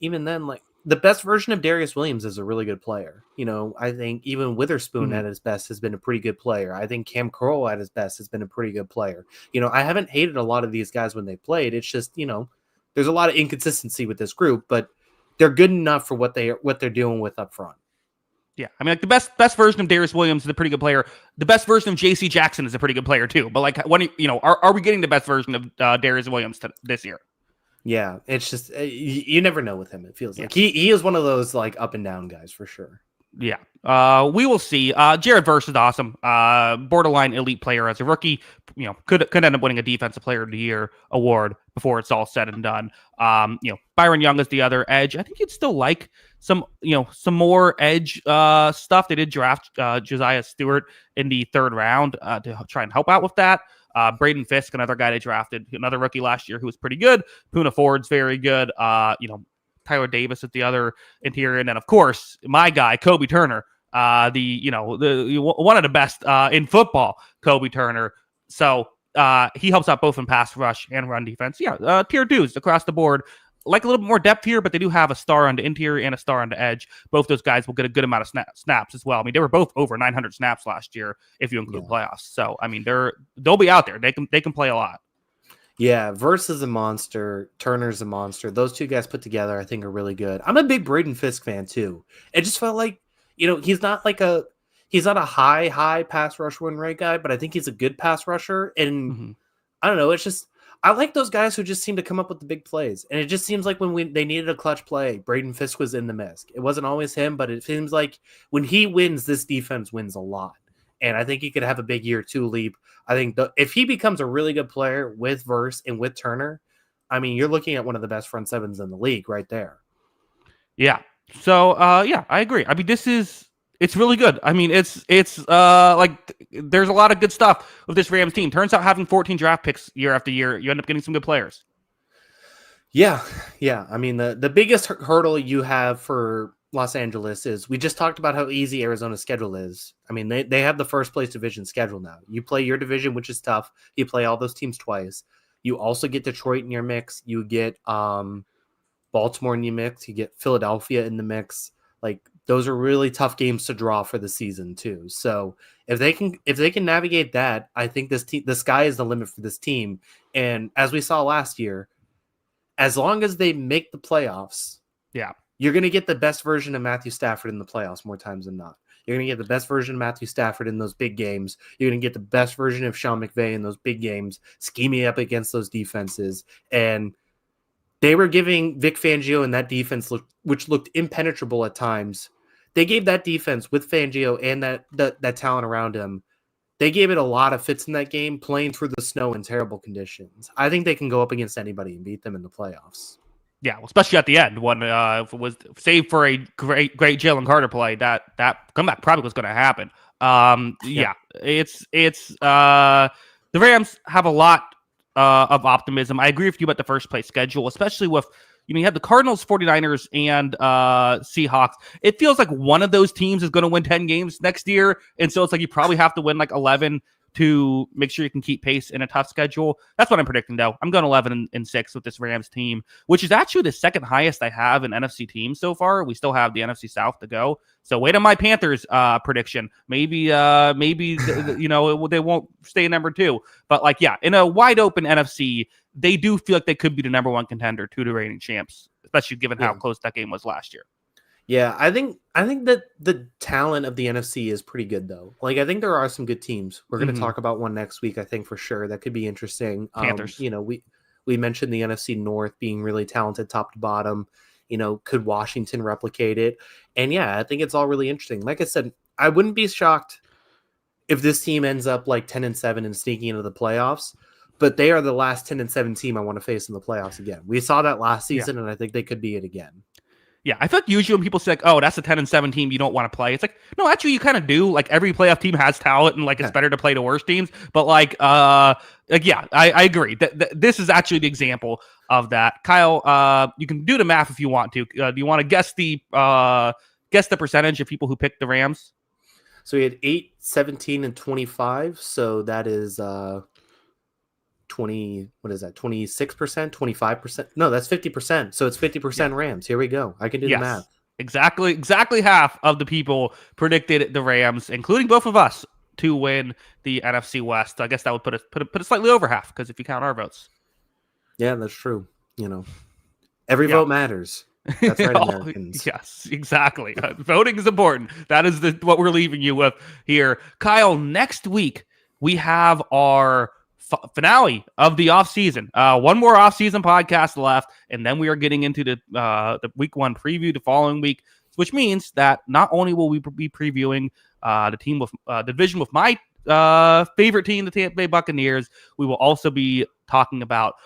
even then, like the best version of Darius Williams is a really good player. You know, I think even Witherspoon at his best has been a pretty good player. I think Cam Curl at his best has been a pretty good player. You know, I haven't hated a lot of these guys when they played. It's just, you know, there's a lot of inconsistency with this group, but they're good enough for what they're doing with up front. Yeah, I mean, like the best version of Darius Williams is a pretty good player. The best version of J.C. Jackson is a pretty good player too. But like, when are we getting the best version of Darius Williams this year? Yeah, it's just you never know with him. It feels like he is one of those like up and down guys for sure. Yeah, we will see. Jared Verse is awesome. Borderline elite player as a rookie. You know, could end up winning a Defensive Player of the Year award before it's all said and done. Byron Young is the other edge. I think you'd still like some more edge stuff. They did draft Josiah Stewart in the 3rd round to try and help out with that. Braden Fisk, another guy they drafted, another rookie last year who was pretty good. Puna Ford's very good. Tyler Davis at the other interior, and then of course my guy Kobe Turner, the one of the best in football, Kobe Turner. So he helps out both in pass rush and run defense. Yeah, tier 2s across the board. Like a little bit more depth here, but they do have a star on the interior and a star on the edge. Both those guys will get a good amount of snaps as well. I mean, they were both over 900 snaps last year if you include playoffs. So I mean, they'll be out there. They can play a lot. Yeah, Verse is a monster. Turner's a monster. Those two guys put together, I think, are really good. I'm a big Braden Fisk fan too. It just felt like, he's not a high pass rush win rate guy, but I think he's a good pass rusher. And I don't know, it's just I like those guys who just seem to come up with the big plays. And it just seems like when they needed a clutch play, Braden Fisk was in the mix. It wasn't always him, but it seems like when he wins, this defense wins a lot. And I think he could have a big year 2 leap. I think if he becomes a really good player with Verse and with Turner, I mean, you're looking at one of the best front sevens in the league right there. Yeah. So, yeah, I agree. I mean, it's really good. I mean, it's like there's a lot of good stuff with this Rams team. Turns out having 14 draft picks year after year, you end up getting some good players. Yeah, yeah. I mean, the biggest hurdle you have for Los Angeles is we just talked about how easy Arizona's schedule is. I mean, they have the first place division schedule now. You play your division, which is tough. You play all those teams twice. You also get Detroit in your mix. You get Baltimore in your mix. You get Philadelphia in the mix. Like those are really tough games to draw for the season too. So if they can navigate that, I think the sky is the limit for this team. And as we saw last year, as long as they make the playoffs, Yeah. you're going to get the best version of Matthew Stafford in the playoffs more times than not. You're going to get the best version of Matthew Stafford in those big games. You're going to get the best version of Sean McVay in those big games, scheming up against those defenses. And they were giving Vic Fangio and that defense, which looked impenetrable at times. They gave that defense with Fangio and that talent around him. They gave it a lot of fits in that game, playing through the snow in terrible conditions. I think they can go up against anybody and beat them in the playoffs. Yeah, well, especially at the end when if it was save for a great Jalen Carter play, that comeback probably was going to happen. Yeah, it's the Rams have a lot of optimism. I agree with you about the first place schedule, especially with you have the Cardinals, 49ers, and Seahawks. It feels like one of those teams is going to win 10 games next year, and so it's like you probably have to win like 11 to make sure you can keep pace in a tough schedule. That's what I'm predicting, though. I'm going 11-6 with this Rams team, which is actually the second highest I have in NFC teams so far. We still have the NFC South to go. So wait on my Panthers prediction. Maybe they won't stay number 2. But like, yeah, in a wide open NFC, they do feel like they could be the number 1 contender to the reigning champs, especially given how close that game was last year. Yeah, I think that the talent of the NFC is pretty good, though. Like, I think there are some good teams. We're going to talk about one next week, I think, for sure. That could be interesting. Panthers. We mentioned the NFC North being really talented top to bottom. Could Washington replicate it? And yeah, I think it's all really interesting. Like I said, I wouldn't be shocked if this team ends up like 10-7 and sneaking into the playoffs. But they are the last 10-7 team I want to face in the playoffs again. We saw that last season, and I think they could be it again. Yeah, I feel like usually when people say, like, oh, that's a 10-7 team you don't want to play, it's like, no, actually you kind of do. Like every playoff team has talent and like it's better to play the worst teams. But I agree. This is actually the example of that. Kyle, you can do the math if you want to. Do you want to guess the percentage of people who picked the Rams? So we had 8, 17, and 25. So that is 20, what is that? 26%, 25%? No, that's 50%. So it's 50% Rams. Here we go. I can do the math. Exactly half of the people predicted the Rams, including both of us, to win the NFC West. I guess that would put it slightly over half, because if you count our votes. Yeah, that's true. Every vote matters. That's right, Americans. Yes, exactly. Voting is important. That is what we're leaving you with here. Kyle, next week we have our finale of the offseason. One more offseason podcast left, and then we are getting into the week 1 preview the following week, which means that not only will we be previewing the team with the division with my favorite team, the Tampa Bay Buccaneers, we will also be talking about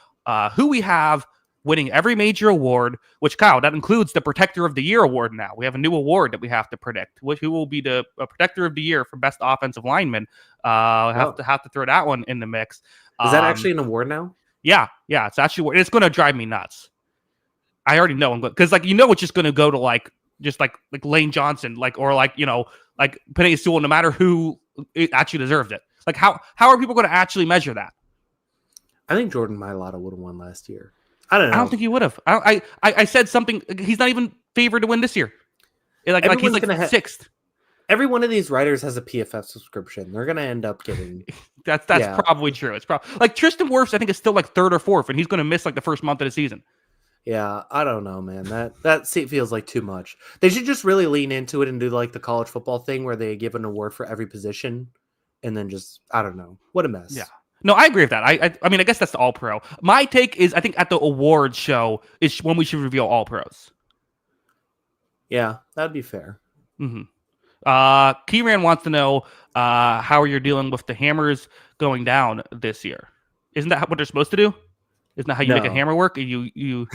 who we have winning every major award, which, Kyle, that includes the Protector of the Year award now. We have a new award that we have to predict. Who will be the Protector of the Year for Best Offensive Lineman? Have to throw that one in the mix. Is that actually an award now? Yeah, it's actually. It's going to drive me nuts. I already know I'm going because it's just going to go to like Lane Johnson, or like Penei Sewell, no matter who actually deserved it. Like how are people going to actually measure that? I think Jordan Mailata would have won last year. I don't know. I don't think he would have. I said something. He's not even favored to win this year. He's like 6th. Every one of these writers has a PFF subscription. They're going to end up getting. That's probably true. It's probably like Tristan Wirfs. I think is still like 3rd or 4th, and he's going to miss like the first month of the season. Yeah, I don't know, man. That feels like too much. They should just really lean into it and do like the college football thing where they give an award for every position, and then just I don't know. What a mess. Yeah. No, I agree with that. I mean, I guess that's the All-Pro. My take is I think at the awards show is when we should reveal All-Pros. Yeah, that'd be fair. Mm-hmm. Keyran wants to know how you're dealing with the hammers going down this year. Isn't that what they're supposed to do? Isn't that how you make a hammer work? You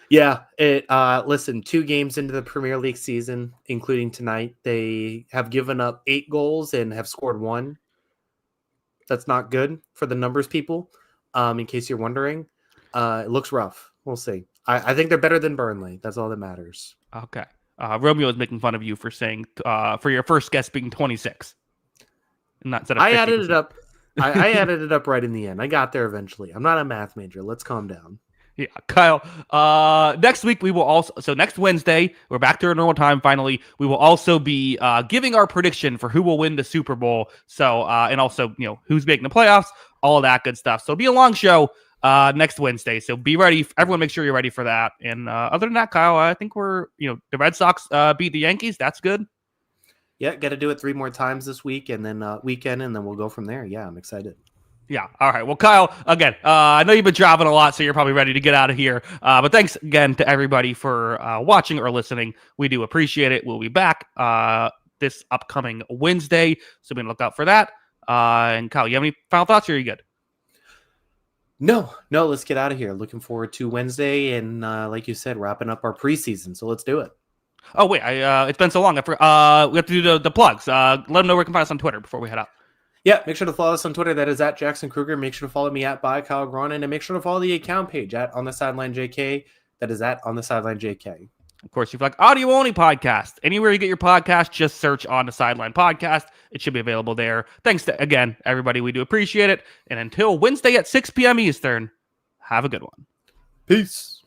Yeah. Listen, 2 games into the Premier League season, including tonight, they have given up 8 goals and have scored 1. That's not good for the numbers people, in case you're wondering. It looks rough. We'll see. I think they're better than Burnley. That's all that matters. Okay. Romeo is making fun of you for saying for your first guess being 26. Not instead of I 50%. added it up. I added it up right in the end. I got there eventually. I'm not a math major. Let's calm down. Yeah, Kyle. Next week we will also next Wednesday we're back to our normal time. Finally, we will also be giving our prediction for who will win the Super Bowl. So and also who's making the playoffs, all of that good stuff. So it'll be a long show next Wednesday. So be ready. Everyone, make sure you're ready for that. And other than that, Kyle, I think we're the Red Sox beat the Yankees. That's good. Yeah, got to do it 3 more times this week, and then weekend, and then we'll go from there. Yeah, I'm excited. Yeah. All right. Well, Kyle, again, I know you've been driving a lot, so you're probably ready to get out of here. But thanks again to everybody for watching or listening. We do appreciate it. We'll be back this upcoming Wednesday, so be on the lookout for that. And Kyle, you have any final thoughts, or are you good? No, let's get out of here. Looking forward to Wednesday, and like you said, wrapping up our preseason. So let's do it. Oh, wait. It's been so long. We have to do the plugs. Let them know where you can find us on Twitter before we head out. Yeah, make sure to follow us on Twitter. That is at Jackson Kruger. Make sure to follow me at by Kyle Gronin, and make sure to follow the account page at On the Sideline JK. That is at On the Sideline JK. Of course, if you like audio only podcast, anywhere you get your podcast, just search On the Sideline Podcast. It should be available there. Thanks to again everybody. We do appreciate it. And until Wednesday at 6 p.m. Eastern, have a good one. Peace.